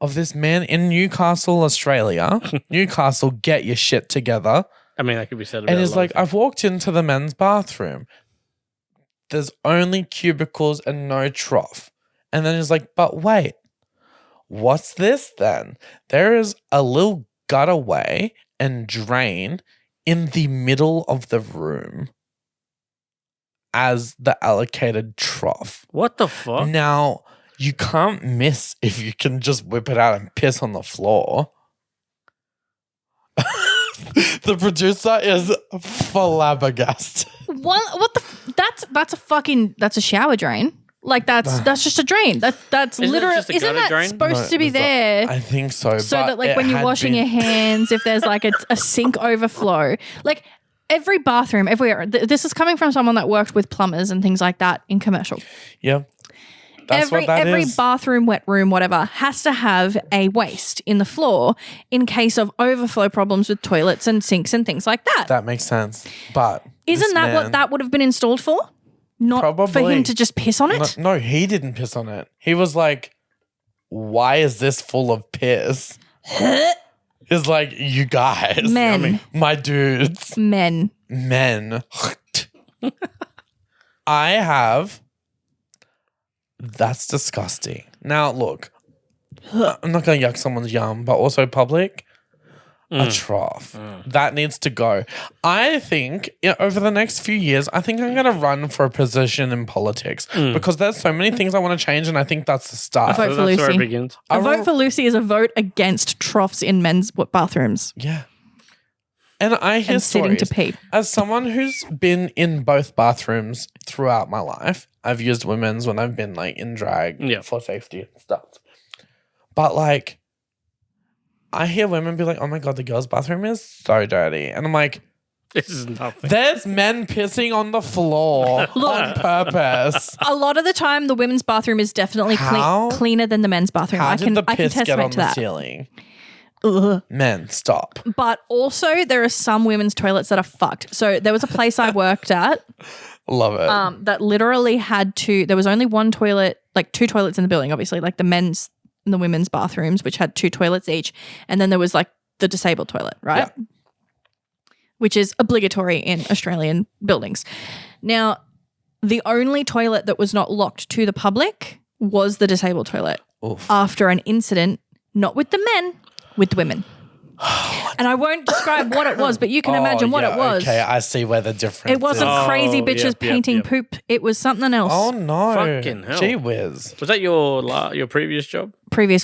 of this man in Newcastle, Australia. Newcastle, get your shit together. I mean, that could be said about And a it's lot like, of I've walked into the men's bathroom. There's only cubicles and no trough. And then he's like, but wait, what's this then? There is a little gutterway and drain in the middle of the room as the allocated trough. What the fuck? Now, you can't miss if you can just whip it out and piss on the floor. The producer is flabbergasted. What the? That's a shower drain. Like that's just a drain. That's Isn't it literally just a isn't gutter that drain? supposed to be there's there? I think so. So but that like it when you're had washing been- your hands, if there's like a sink overflow, like every bathroom, everywhere. This is coming from someone that worked with plumbers and things like that in commercial. Yeah. That's what that every is. bathroom, wet room, whatever, has to have a waste in the floor in case of overflow problems with toilets and sinks and things like that. That makes sense. But Isn't this that man- what that would have been installed for? Not for Probably. him to just piss on it? No, he didn't piss on it. He was like, why is this full of piss? He's like, you guys. Men. My dudes. Men. Men. I have. That's disgusting. Now, look, I'm not going to yuck someone's yum, but also public. A trough. That needs to go. I think over the next few years, I think I'm going to run for a position in politics because there's so many things I want to change, and I think that's the start. vote for That's where it Lucy. begins. A vote for Lucy is a vote against troughs in men's bathrooms Yeah. And I hear and sitting to stories. pee. As someone who's been in both bathrooms throughout my life, I've used women's when I've been like in drag for safety and stuff. But like, I hear women be like, oh my God, the girls' bathroom is so dirty. And I'm like, This is nothing. there's men pissing on the floor on purpose. A lot of the time, the women's bathroom is definitely cleaner than the men's bathroom. How I did the can piss get testament on to the that. ceiling? Ugh. Men, stop. But also, there are some women's toilets that are fucked. So there was a place I worked at Love it. that literally had there was only one toilet, like 2 toilets in the building, obviously, like the men's and the women's bathrooms, which had 2 toilets each. And then there was like the disabled toilet, right? Yeah. Which is obligatory in Australian buildings. Now, the only toilet that was not locked to the public was the disabled toilet after an incident, not with the men, with the women. And I won't describe what it was, but you can imagine what it was. Okay, I see where the difference It wasn't is. crazy bitches painting poop. It was something else. Oh no. Fucking hell. Gee whiz. Was that your previous job? Previous.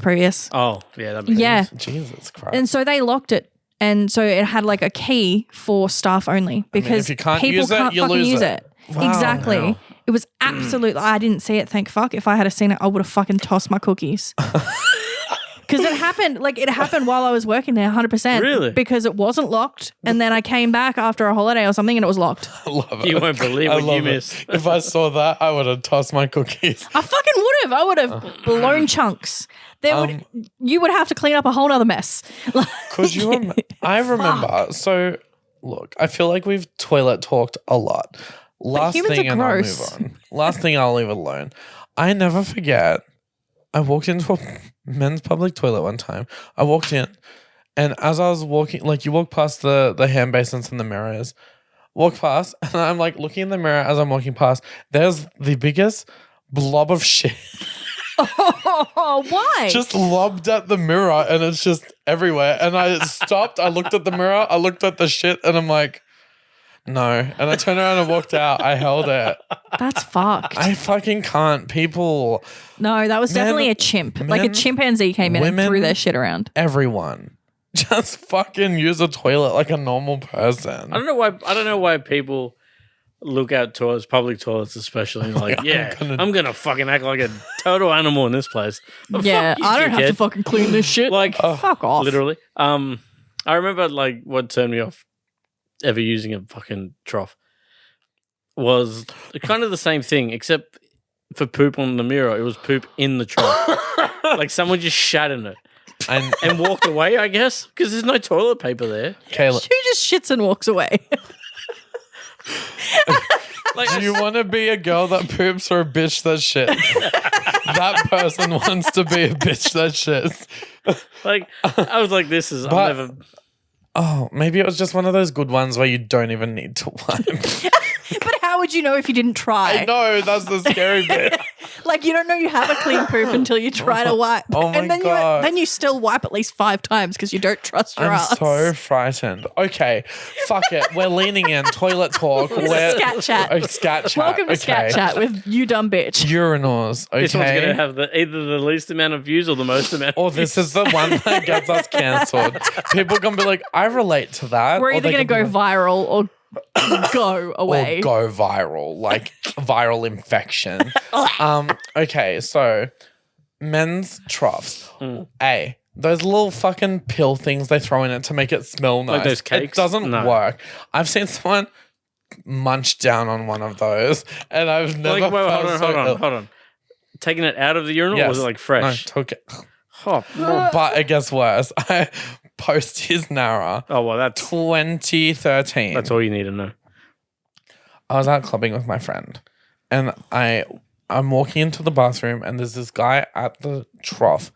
Oh, yeah. That makes Yeah. sense. Jesus Christ. And so they locked it. And so it had like a key for staff only because if you can't people use it, can't you fucking lose use it. it. Wow. Exactly. Wow. It was absolutely, I didn't see it, thank fuck. If I had seen it, I would have fucking tossed my cookies. Because it happened while I was working there 100%. Really? Because it wasn't locked. And then I came back after a holiday or something and it was locked. I love it. You won't believe I what you love it. missed. If I saw that, I would have tossed my cookies. I fucking would have. I would have blown chunks. You would have to clean up a whole other mess. Could you? I remember. So, look, I feel like we've toilet talked a lot. Last humans thing, are and I'll gross. move on. Last thing, I'll leave it alone. I never forget. I walked into a men's public toilet one time. I walked in, and as I was walking, like you walk past the hand basins and the mirrors, walk past, and I'm like looking in the mirror as I'm walking past. There's the biggest blob of shit. Oh, why? Just lobbed at the mirror and it's just everywhere. And I stopped, I looked at the mirror, I looked at the shit and I'm like, no. And I turned around and walked out. I held it. That's fucked. I fucking can't. People, No, that was definitely a chimp. Like a chimpanzee came in and threw their shit around. everyone, just fucking use a toilet like a normal person. I don't know why people look at toilets, public toilets especially, and like, I'm gonna fucking act like a total animal in this place. But Yeah, fuck you, I don't have to dickhead. fucking clean this shit. Like, fuck off. literally. I remember like what turned me off ever using a fucking trough was kind of the same thing, except for poop on the mirror, it was poop in the trough. Like someone just shat in it and walked away, I guess, because there's no toilet paper there. Kayla, Who just shits and walks away? Like, do you want to be a girl that poops or a bitch that shits? That person wants to be a bitch that shits. like I was like, this is, I'll never. Oh, maybe it was just one of those good ones where you don't even need to wipe. But how would you know if you didn't try? I know, that's the scary bit. Like you don't know you have a clean poop until you try to wipe. Oh my and then God. then you still wipe at least 5 times because you don't trust your I'm ass. so frightened. Okay, fuck it. We're leaning in. Toilet talk. This is Scat Chat. Oh, Scat Chat. Welcome to okay. Scat Chat with you dumb bitch. Urinals. Okay. This one's gonna have either the least amount of views or the most amount. Or this is the one that gets us cancelled. People gonna be like, I relate to that. We're Or either they going to could go be like, viral or go away. Or go viral, like viral infection. Okay, so men's troughs. Those little fucking pill things they throw in it to make it smell nice. Like those cakes? It doesn't No. work. I've seen someone munch down on one of those, and I've never Like, wait, felt hold on. Taking it out of the urinal, or was it like fresh? No, took it. Oh, But it gets worse. I post his Nara. oh well, that's 2013. all you need to know. I was out clubbing with my friend, and I'm walking into the bathroom, and there's this guy at the trough,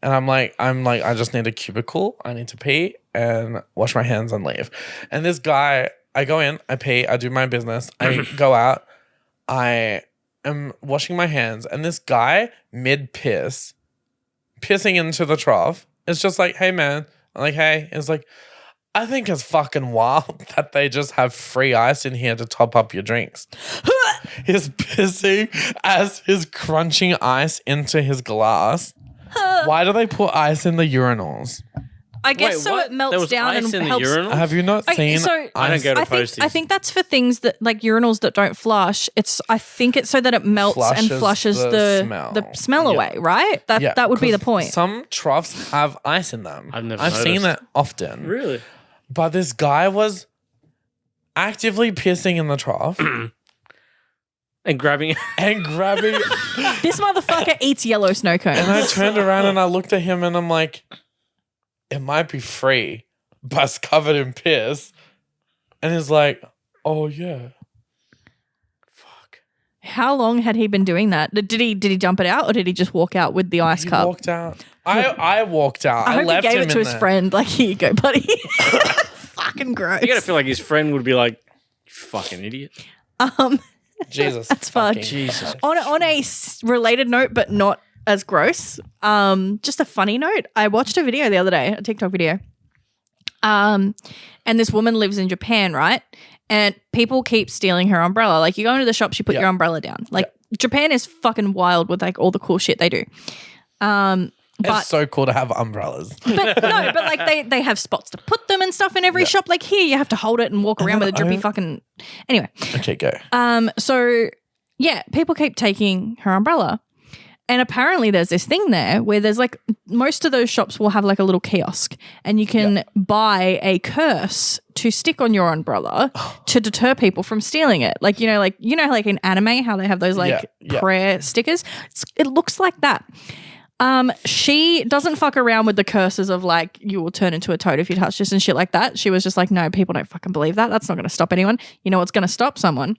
and I'm like, I just need a cubicle. I need to pee and wash my hands and leave. And this guy, I go in, I pee, I do my business, I go out, I am washing my hands, and this guy mid piss pissing into the trough. It's just like, hey, man. I'm like, hey. It's like, I think it's fucking wild that they just have free ice in here to top up your drinks. He's pissing as he's crunching ice into his glass. Why do they put ice in the urinals? I guess Wait, so what? it melts There was down ice and in the helps. urinal? Have you not seen so I don't go to I think, posties. I think that's for things that like urinals that don't flush. I think it's so that it melts and flushes the the smell Yeah. away, right? That would be the 'cause point. Some troughs have ice in them. I've seen noticed. it often. Really? But this guy was actively pissing in the trough And grabbing and grabbing. This motherfucker eats yellow snow cones. And I turned around and I looked at him and I'm like, it might be free, but it's covered in piss. And he's like, oh, yeah. Fuck. How long had he been doing that? Did he dump it out or did he just walk out with the ice He cup? walked out. I walked out. I hope left he gave him it to in his there. friend. Like, here you go, buddy. Fucking gross. You gotta feel like his friend would be like, you fucking idiot. Jesus. That's fun. fucking Jesus. On a related note, but not as gross. Just a funny note. I watched a video the other day, a TikTok video. And this woman lives in Japan, right? And people keep stealing her umbrella. Like you go into the shops, you put your umbrella down. Like Japan is fucking wild with like all the cool shit they do. It's so cool to have umbrellas. But no, but like they have spots to put them and stuff in every shop. Like here, you have to hold it and walk around with a drippy fucking. Anyway, Okay, go. so yeah, people keep taking her umbrella, and apparently there's this thing there where there's like most of those shops will have like a little kiosk, and you can buy a curse to stick on your umbrella to deter people from stealing it. Like like in anime how they have those like prayer stickers. It looks like that. She doesn't fuck around with the curses of like you will turn into a toad if you touch this and shit like that. She was just like, no, people don't fucking believe that. That's not going to stop anyone. You know what's going to stop someone?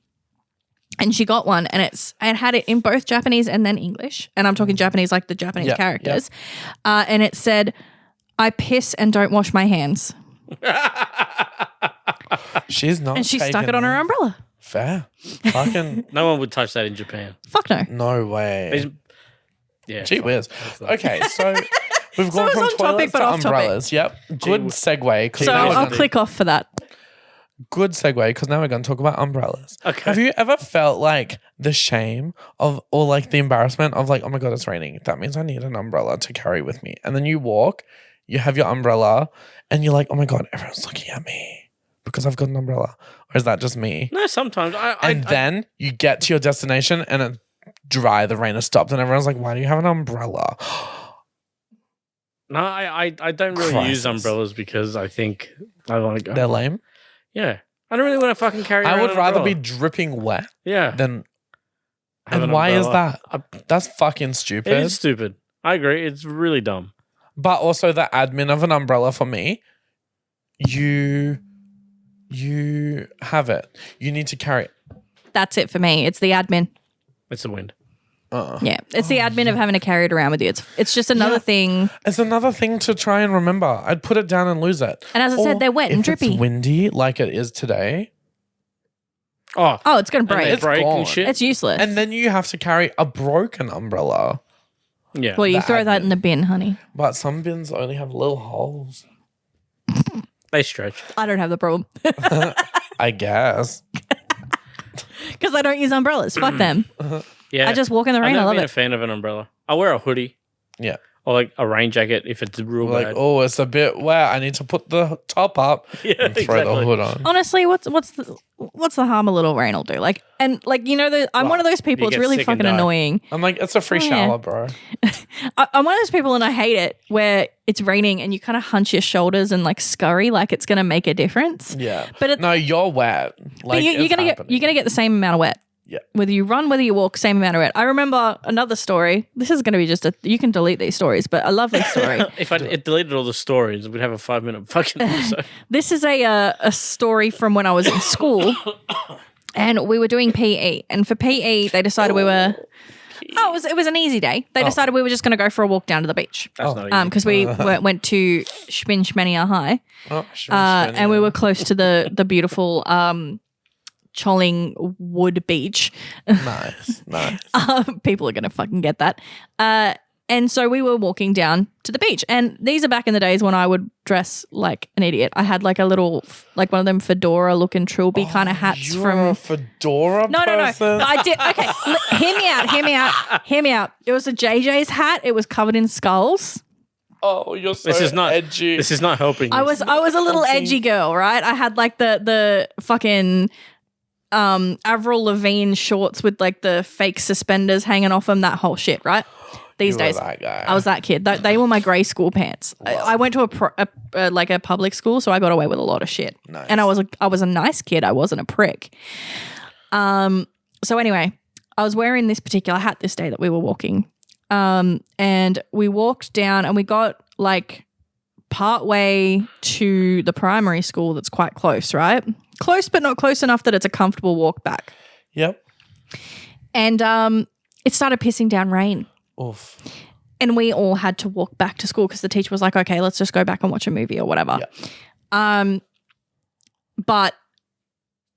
And she got one, and it had it in both Japanese and then English. And I'm talking Japanese like the Japanese characters. And it said, "I piss and don't wash my hands." She's not. And she stuck taking it on her them. umbrella. Fair. Fucking No one would touch that in Japan. Fuck no. no way. Yeah. Gee whiz. Okay, so we've gone it's from on topic, toilets but to off topic. umbrellas. Yep. Good segue. 'cause So now we're I'll gonna- click off for that. Good segue because now we're going to talk about umbrellas. Okay. Have you ever felt like the shame of or like the embarrassment of like, oh my God, it's raining. That means I need an umbrella to carry with me. And then you walk, you have your umbrella, and you're like, oh my God, everyone's looking at me because I've got an umbrella. Or is that just me? No, sometimes. Then you get to your destination and it's dry, the rain has stopped, and everyone's like, why do you have an umbrella? No, I don't really use Crisis. umbrellas because I think I want to go. They're lame. Yeah. I don't really want to fucking carry I around would an rather umbrella. be dripping wet Yeah. than. Have And an why is umbrella. that? That's fucking It stupid. is stupid. I agree. It's really dumb. But also the admin of an umbrella for me, you have it. You need to carry it. That's it for me. It's the admin. It's the wind. Yeah, it's the admin of having to carry it around with you. It's just another thing. It's another thing to try and remember. I'd put it down and lose it. And as I said, Or they're wet and if drippy. It's windy like it is today. Oh, Oh, it's gonna and they break. It's break gone. and shit. It's useless. And then you have to carry a broken umbrella. yeah. well, you the throw that admin. in the bin, honey. But some bins only have little holes. They stretch. I don't have the problem I guess. because I don't use umbrellas. Fuck them. Yeah. I just walk in the rain. I've I never love been a it. fan of an umbrella. I wear a hoodie Yeah. or like a rain jacket if it's real Like, bad. oh, it's a bit wet. I need to put the top up Yeah, and throw the exactly. hood on. Honestly, what's the harm a little rain will do? Like, and like I'm one of those people. you It's get really sick and fucking die. annoying. I'm like, it's a free Oh, yeah. shower, bro. I'm one of those people, and I hate it where it's raining and you kind of hunch your shoulders and like scurry like it's gonna make a difference. Yeah. But no, you're wet. But Like, you're it's gonna happening. get the same amount of wet. Yeah. Whether you run, whether you walk, same amount of wet. I remember another story. This is going to be just you can delete these stories, but a lovely story. If it deleted all the stories, we'd have a 5-minute fucking episode. This is a story from when I was in school, and we were doing PE. And for PE, they decided we were. Oh, it was an easy day. They decided we were just going to go for a walk down to the beach. That's not easy. Because we went to Schminchmania High, Oh, sure, and we were close to the beautiful Choling Wood Beach. nice. People are going to fucking get that. And so we were walking down to the beach. And these are back in the days when I would dress like an idiot. I had like a little, like one of them fedora looking trilby kind of hats You're from. a fedora person? No. I did. Okay. Hear me out. It was a JJ's hat. It was covered in skulls. Oh, you're so edgy. This is not helping you. I was a little edgy girl, right? I had like the fucking Avril Lavigne shorts with like the fake suspenders hanging off them, that whole shit, right? These days, that guy. I was that kid. They were my grey school pants. I went to a public school, so I got away with a lot of shit. Nice. And I was a nice kid. I wasn't a prick. So anyway, I was wearing this particular hat this day that we were walking. And we walked down and we got like part way to the primary school that's quite close, right? Close, but not close enough that it's a comfortable walk back. Yep. And it started pissing down rain. Oof. And we all had to walk back to school because the teacher was like, okay, let's just go back and watch a movie or whatever. Yeah. But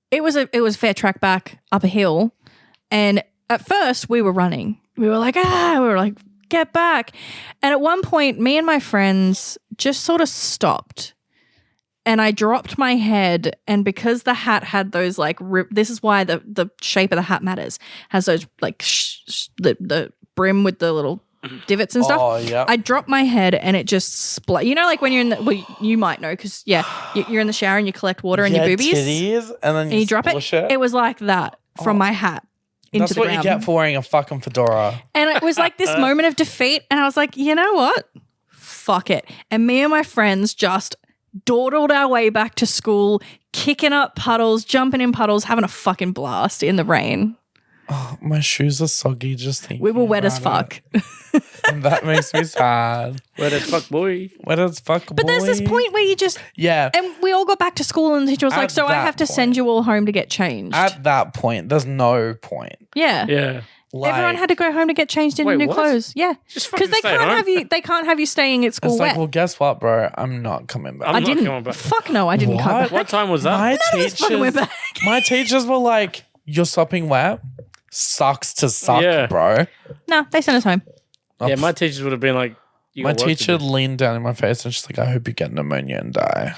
it was a fair track back up a hill. And at first we were running. We were like, get back. And at one point, me and my friends just sort of stopped. And I dropped my head. And because the hat had those like, this is why the shape of the hat matters, has those like the brim with the little divots and stuff. Oh, yeah. I dropped my head and it just split. You know, like when you're in the, well, you might know because, you're in the shower and you collect water in your boobies. Titties, and then you drop it. It was like that from my hat into That's the what ground. you get for wearing a fucking fedora. And it was like this moment of defeat. And I was like, you know what? Fuck it. And me and my friends just dawdled our way back to school, kicking up puddles, jumping in puddles, having a fucking blast in the rain. Oh, my shoes are soggy just thinking. We were wet as fuck. And that makes me sad. Wet as fuck, boy. Wet as fuck, boy. But there's this point where you just... Yeah. And we all got back to school and the teacher was like, so I have to send you all home to get changed. At that point, there's no point. Yeah. Yeah. Like, everyone had to go home to get changed into new what? clothes. Yeah. Just Because fucking stay home. they can't have you staying at school it's wet. like, well, guess what, bro? I'm not coming back. I'm I not didn't. coming back. Fuck no, I didn't come back. What time was that? My fucking went teachers, back. my teachers were like, you're sopping wet? Sucks to suck, Yeah. bro. No, they sent us home. Yeah, my teachers would have been like, you My got work to teacher do. leaned down in my face and she's like, I hope you get pneumonia and die.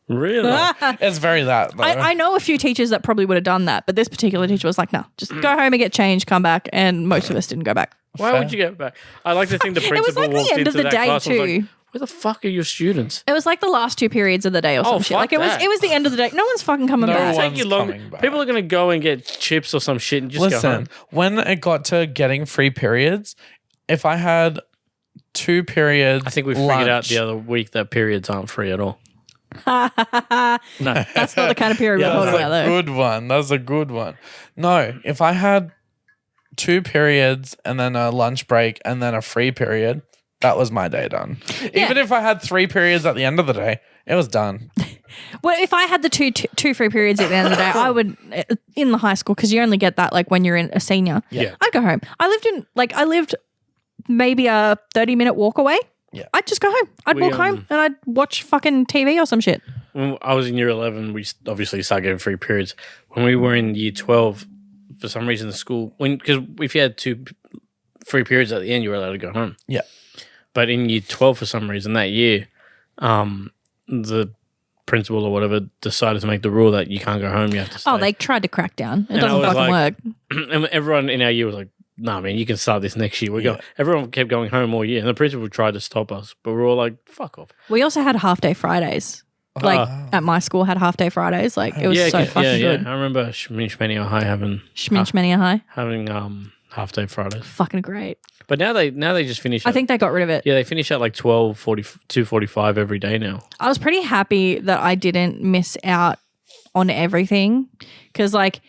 Really? It's very that, though. I know a few teachers that probably would have done that, but this particular teacher was like, no, just go home and get changed, come back. And most of us didn't go back. Why would you get back? I like to think the It principal was like walked the end into of the that day class and was too. like, where the fuck are your students? It was like the last 2 periods of the day or some shit. fuck Like it was that. the end of the day. No one's fucking coming No back. one- Take you long. coming back. People are going to go and get chips or some shit and just go home. Listen, when it got to getting free periods, if I had 2 periods, I think we figured out the other week that periods aren't free at all. No. That's not the kind of period we're That's talking about a though. good one. That's a good one. No, if I had 2 periods and then a lunch break and then a free period, that was my day done. Even if I had 3 periods at the end of the day, it was done. Well, if I had the two free periods at the end of the day, I would in the high school because you only get that like when you're in a senior. Yeah. I'd go home. I lived maybe a 30-minute walk away. Yeah. I'd just go home. I'd We, walk home and I'd watch fucking TV or some shit. When I was in year 11, we obviously started getting free periods. When we were in year 12, for some reason, the school, because if you had 2 free periods at the end, you were allowed to go home. Yeah. But in year 12, for some reason, that year, the principal or whatever decided to make the rule that you can't go home, you have to stay. Oh, they tried to crack down. It And I doesn't was fucking like- work. And everyone in our year was like, nah, man, you can start this next year. Everyone kept going home all year. And the principal tried to stop us, but we're all like, fuck off. We also had half-day Fridays. Like at my school had half-day Fridays. Like it was so fucking good. I remember Schminchmania High having Schminchmania High. half-day Fridays. Fucking great. But now they just finish. I think they got rid of it. Yeah, they finish at like 2:45 every day now. I was pretty happy that I didn't miss out on everything because like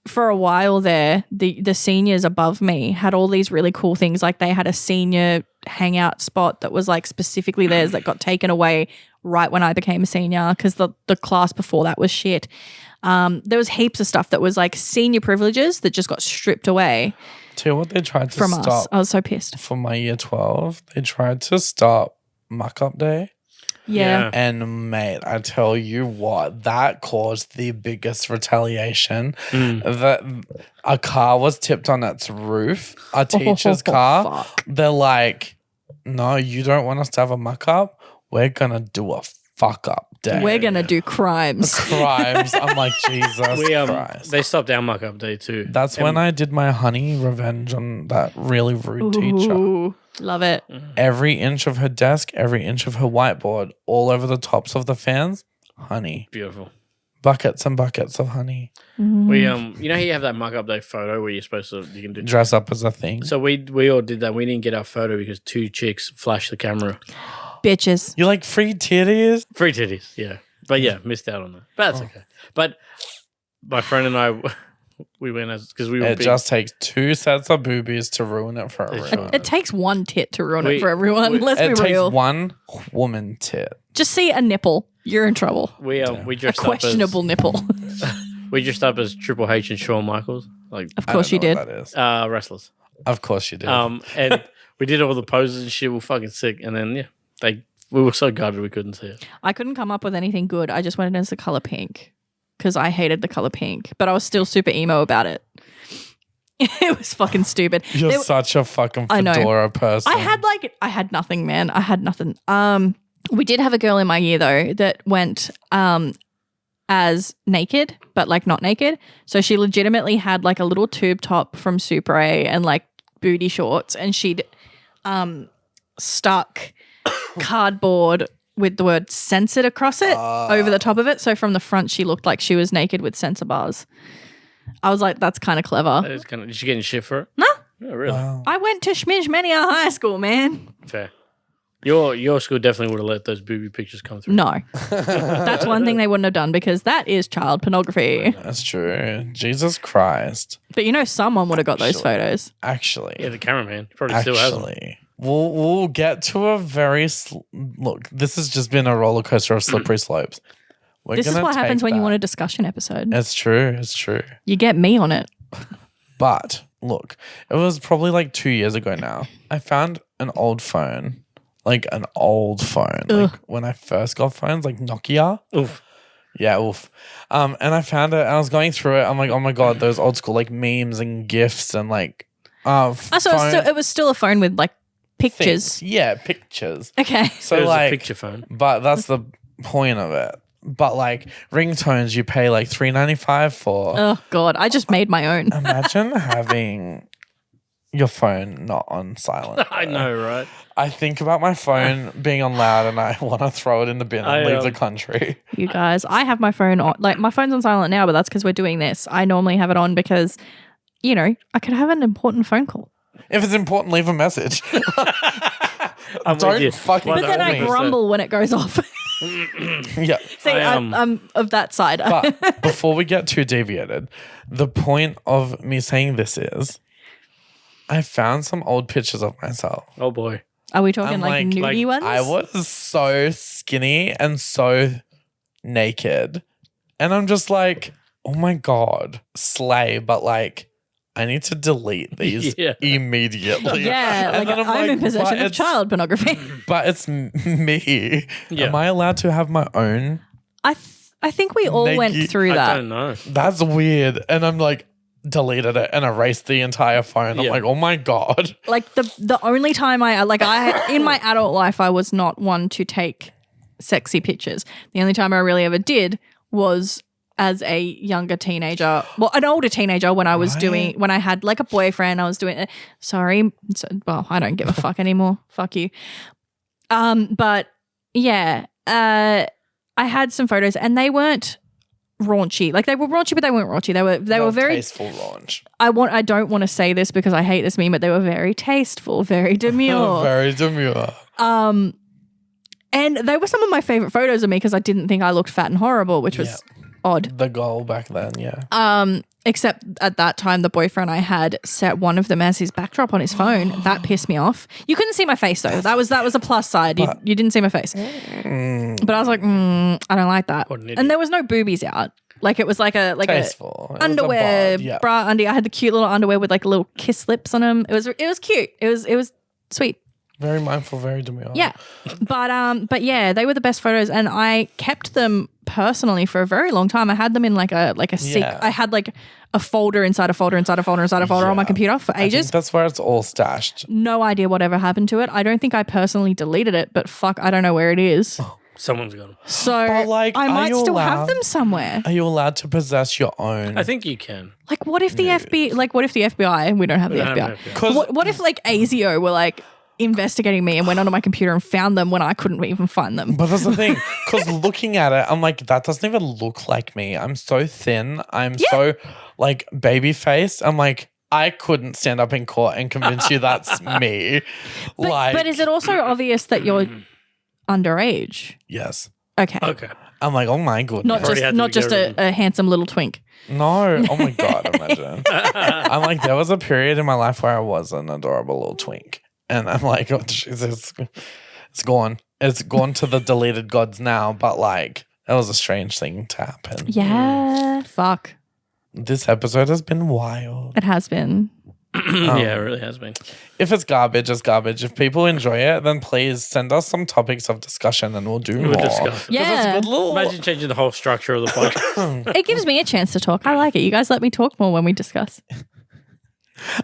for a while there, the seniors above me had all these really cool things. Like they had a senior hangout spot that was like specifically theirs that got taken away right when I became a senior because the class before that was shit. There was heaps of stuff that was like senior privileges that just got stripped away Tell you what they tried to from stop us. I was so pissed. for my year 12. They tried to stop muck-up day. Yeah. And mate, I tell you what, that caused the biggest retaliation. That a car was tipped on its roof, a teacher's car. Fuck. They're like, no, you don't want us to have a muck up. We're gonna do a fuck up day. We're going to do crimes. Crimes. I'm like, Jesus Christ. They stopped our muck up day too. That's when I did my honey revenge on that really rude teacher. Ooh, love it. Every inch of her desk, every inch of her whiteboard, all over the tops of the fans, honey. Beautiful. Buckets and buckets of honey. We you know how you have that muck up day photo where you're supposed to you can do Dress up as a thing. So we all did that. We didn't get our photo because 2 chicks flashed the camera. Bitches. You like free titties? Free titties, yeah. But yeah, missed out on that. But that's okay. But my friend and I, we went as because we were. It just takes 2 sets of boobies to ruin it for everyone. It takes one tit to ruin it for everyone. Let's It be real. takes one woman tit. Just see a nipple. You're in trouble. We A dressed questionable nipple. we dressed up as Triple H and Shawn Michaels, like Of course you did. That is. wrestlers. Of course you did. And we did all the poses and shit. We were fucking sick. And then we were so gutted we couldn't see it. I couldn't come up with anything good. I just went in as the color pink because I hated the color pink, but I was still super emo about it. It was fucking stupid. You're such a fucking fedora person. I had nothing, man. I had nothing. We did have a girl in my year though that went as naked, but like not naked. So she legitimately had like a little tube top from Super A and like booty shorts, and she'd stuck cardboard with the word censored across it over the top of it. So from the front, she looked like she was naked with censor bars. I was like, that's kind of clever. That is kind of, did she get in shit for it? No. Oh, really? Wow. I went to Schmidge-Mania High School, man. Fair. Your school definitely would have let those booby pictures come through. No. That's one thing they wouldn't have done because that is child pornography. That's true. Jesus Christ. But you know someone would have got those photos. Actually. Yeah, the cameraman probably still has them. Actually. We'll get to a very... Look, this has just been a roller coaster of slippery slopes. This is what happens when you want a discussion episode. It's true. It's true. You get me on it. But look, it was probably like 2 years ago now. I found an old phone. Like an old phone. Like when I first got phones, like Nokia. Oof. Yeah, oof. And I found it and I was going through it. I'm like, oh my God, those old school like memes and GIFs and like So it was still a phone with like pictures. things. Yeah, pictures. Okay. So It was like a picture phone. But that's the point of it. But like ringtones you pay like $3.95 for. Oh God, I just made my own. Imagine having your phone not on silent. I know, right? I think about my phone being on loud and I want to throw it in the bin and leave the country. You guys, I have my phone on. Like my phone's on silent now, but that's because we're doing this. I normally have it on because, you know, I could have an important phone call. If it's important, leave a message. Don't fucking But then I grumble when it goes off. Yeah. See, I'm of that side. But before we get too deviated, the point of me saying this is I found some old pictures of myself. Oh boy. Are we talking I'm like nudie ones? I was so skinny and so naked. And I'm just like, oh my God, slay. But like, I need to delete these immediately. Yeah, And like then I'm in possession of it's- child pornography. But it's me. Yeah. Am I allowed to have my own? I think we all went Naked- through I that. don't know. That's weird. And I'm like, deleted it and erased the entire phone. I'm Yeah. like, oh my God. Like the only time I in my adult life I was not one to take sexy pictures. The only time I really ever did was as a younger teenager, well, an older teenager when I was when I had like a boyfriend. I was doing well, I don't give a fuck anymore. Fuck you. But yeah, I had some photos and they weren't raunchy. Like they were raunchy, but they weren't raunchy. They were very tasteful raunch. I don't want to say this because I hate this meme, but they were very tasteful, very demure. Very demure. And they were some of my favorite photos of me because I didn't think I looked fat and horrible, which was odd. The goal back then, yeah. Except at that time, the boyfriend I had set one of them as his backdrop on his phone. That pissed me off. You couldn't see my face though. That was a plus side. You didn't see my face. But I was like, I don't like that. And there was no boobies out. Like it was like Tasteful. a underwear, bra undie. I had the cute little underwear with like little kiss lips on them. It was cute. It was sweet. Very mindful, very demure. Yeah. But yeah, they were the best photos, and I kept them personally for a very long time. I had them in like a Yeah. I had like a folder inside a folder inside a folder inside a folder on my Yeah. computer for I think ages. that's where it's all stashed. No idea whatever happened to it. I don't think I personally deleted it, but fuck, I don't know where it is. Someone's got them. So But, like, I are might you still have allowed- them somewhere. Are you allowed to possess your own? I think you can. Like what if the FBI, we don't have the don't FBI. have FBI. because What if like ASIO were like investigating me and went onto my computer and found them when I couldn't even find them? But that's the thing, because looking at it, I'm like, that doesn't even look like me. I'm so thin. I'm so like baby faced. I'm like, I couldn't stand up in court and convince you that's me. But is it also obvious that you're underage? Yes. Okay. Okay. I'm like, oh my goodness. Already had to Not get just rid of a handsome little twink. No. Oh my God, imagine. I'm like, there was a period in my life where I was an adorable little twink. And I'm like, oh, Jesus, it's gone. It's gone to the deleted gods now. But like, that was a strange thing to happen. Yeah. Fuck. This episode has been wild. It has been. Yeah, it really has been. If it's garbage, it's garbage. If people enjoy it, then please send us some topics of discussion and we'll do We'll more. discuss it. 'Cause it's Yeah. a good little- Imagine changing the whole structure of the podcast. It gives me a chance to talk. I like it. You guys let me talk more when we discuss.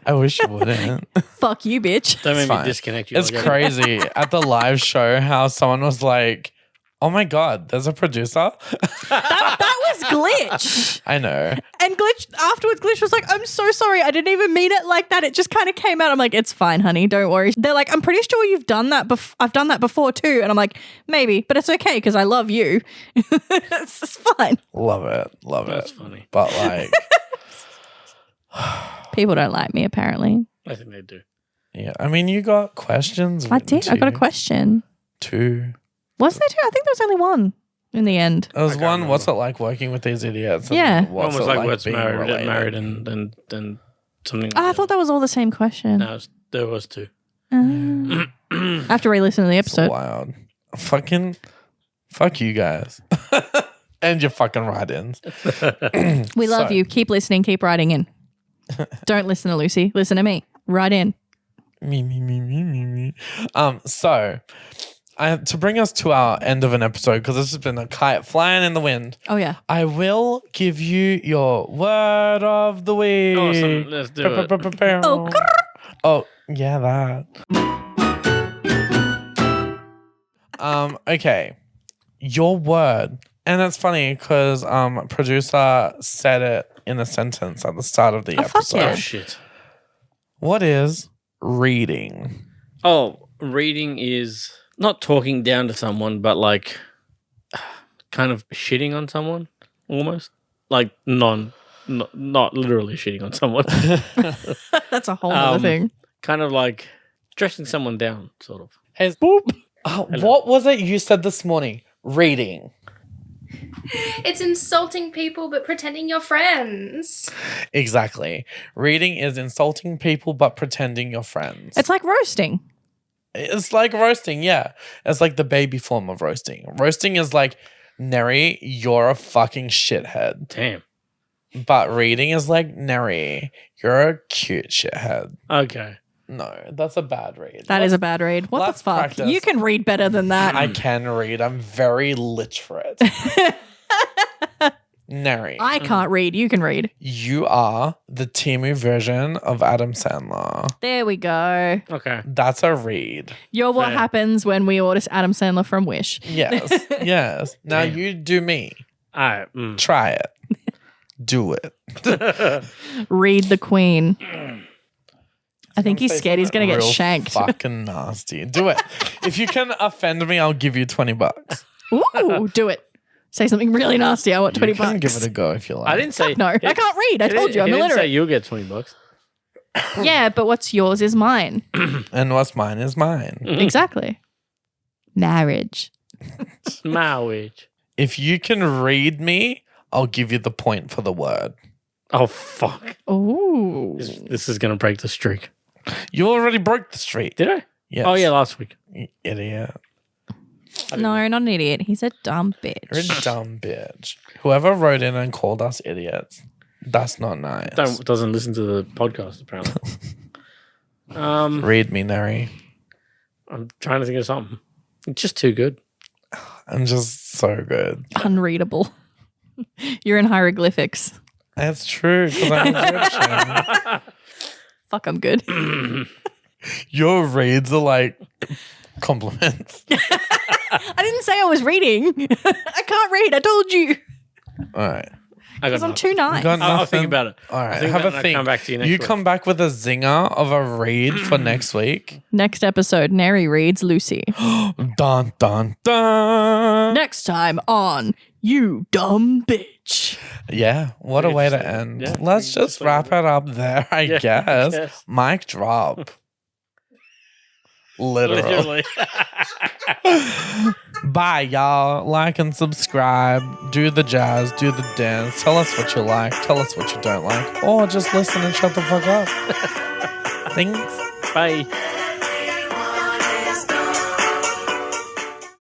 I wish you wouldn't. Fuck you, bitch. Don't make me fine. disconnect you. It's again. crazy at the live show how someone was like, oh my God, there's a producer. That was Glitch. I know. And Glitch was like, I'm so sorry. I didn't even mean it like that. It just kind of came out. I'm like, it's fine, honey. Don't worry. They're like, I'm pretty sure you've done that. I've done that before too. And I'm like, maybe, but it's okay because I love you. It's fine. Love it. Love That's it. funny. But like, People don't like me, apparently. I think they do. yeah. I mean, you got questions. I did. I got a question. Two. Was there two? I think there was only one in the end. There was can't one, remember. what's it like working with these idiots? And Yeah. One What's was it like, like what's being married, related? married, and then something. Oh, I thought that was all the same question. No, there was two. I have to re-listen to the It's episode. wild. Fuck you guys. And your fucking write-ins. We love So- you. Keep listening. Keep writing in. Don't listen to Lucy. Listen to me. Write in. Me. So to bring us to our end of an episode, because this has been a kite flying in the wind, Oh, yeah. I will give you your word of the week. Awesome. Let's do it. Oh, Oh, yeah, that. Okay. Your word. And it's funny because producer said it in a sentence at the start of the Oh, fuck episode. yeah. Oh, shit. What is reading? Oh, reading is not talking down to someone, but like kind of shitting on someone almost. Like not literally shitting on someone. That's a whole other thing. Kind of like dressing someone down, sort of. Hey, what was it you said this morning? Reading. It's insulting people but pretending you're friends. Exactly. Reading is insulting people but pretending you're friends. It's like roasting. It's like roasting, yeah. It's like the baby form of roasting. Roasting is like, Nery, you're a fucking shithead. Damn. But reading is like, Nery, you're a cute shithead. Okay. No, that's a bad read. That is a bad read. What the let's fuck? practice. You can read better than that. I can read. I'm very literate. Nery, I can't read. You can read. you are the Timu version of Adam Sandler. There we go. Okay. That's a read. You're what Fair. happens when we order Adam Sandler from Wish. Yes, yes. Now Damn. you do me. All right. Try it. Do it. Read the Queen. I think he's Say scared he's going to get real shanked. Fucking nasty. Do it. If you can offend me, I'll give you $20. Ooh, do it. Say something really nasty. I want 20 You can bucks. give it a go if you like. I didn't say No, I can't read. I told you, I'm He didn't say illiterate. you'll get $20. Yeah, but what's yours is mine. And what's mine is mine. Exactly. Marriage. Marriage. If you can read me, I'll give you the point for the word. Oh fuck! Ooh. This is gonna break the streak. You already broke the streak. Did I? Yes. Oh yeah, last week. You idiot. No, not an idiot. He's a dumb You're bitch. a dumb bitch. Whoever wrote in and called us idiots, that's not nice. Doesn't listen to the podcast apparently. Read me, Nery. I'm trying to think of something. It's just too good. I'm just so good. Unreadable. You're in hieroglyphics. That's true because I'm Egyptian. Fuck, I'm good. Your reads are like compliments. I didn't say I was reading. I can't read. I told you. All right. Because I'm too nice. Got I'll nothing? think about it. All right. Think Have about a it and think. I'll come back to you next week. come back with a zinger of a read for next week. Next episode, Nery reads Lucy. Dun, dun, dun. Next time on You Dumb Bitch. Yeah. What a way to say that. end. Yeah, Let's we can just say wrap that. it up there, I Yeah, I guess. guess. Mic drop. Literally. Bye, y'all. Like and subscribe. Do the jazz. Do the dance. Tell us what you like. Tell us what you don't like. Or just listen and shut the fuck up. Thanks. Bye.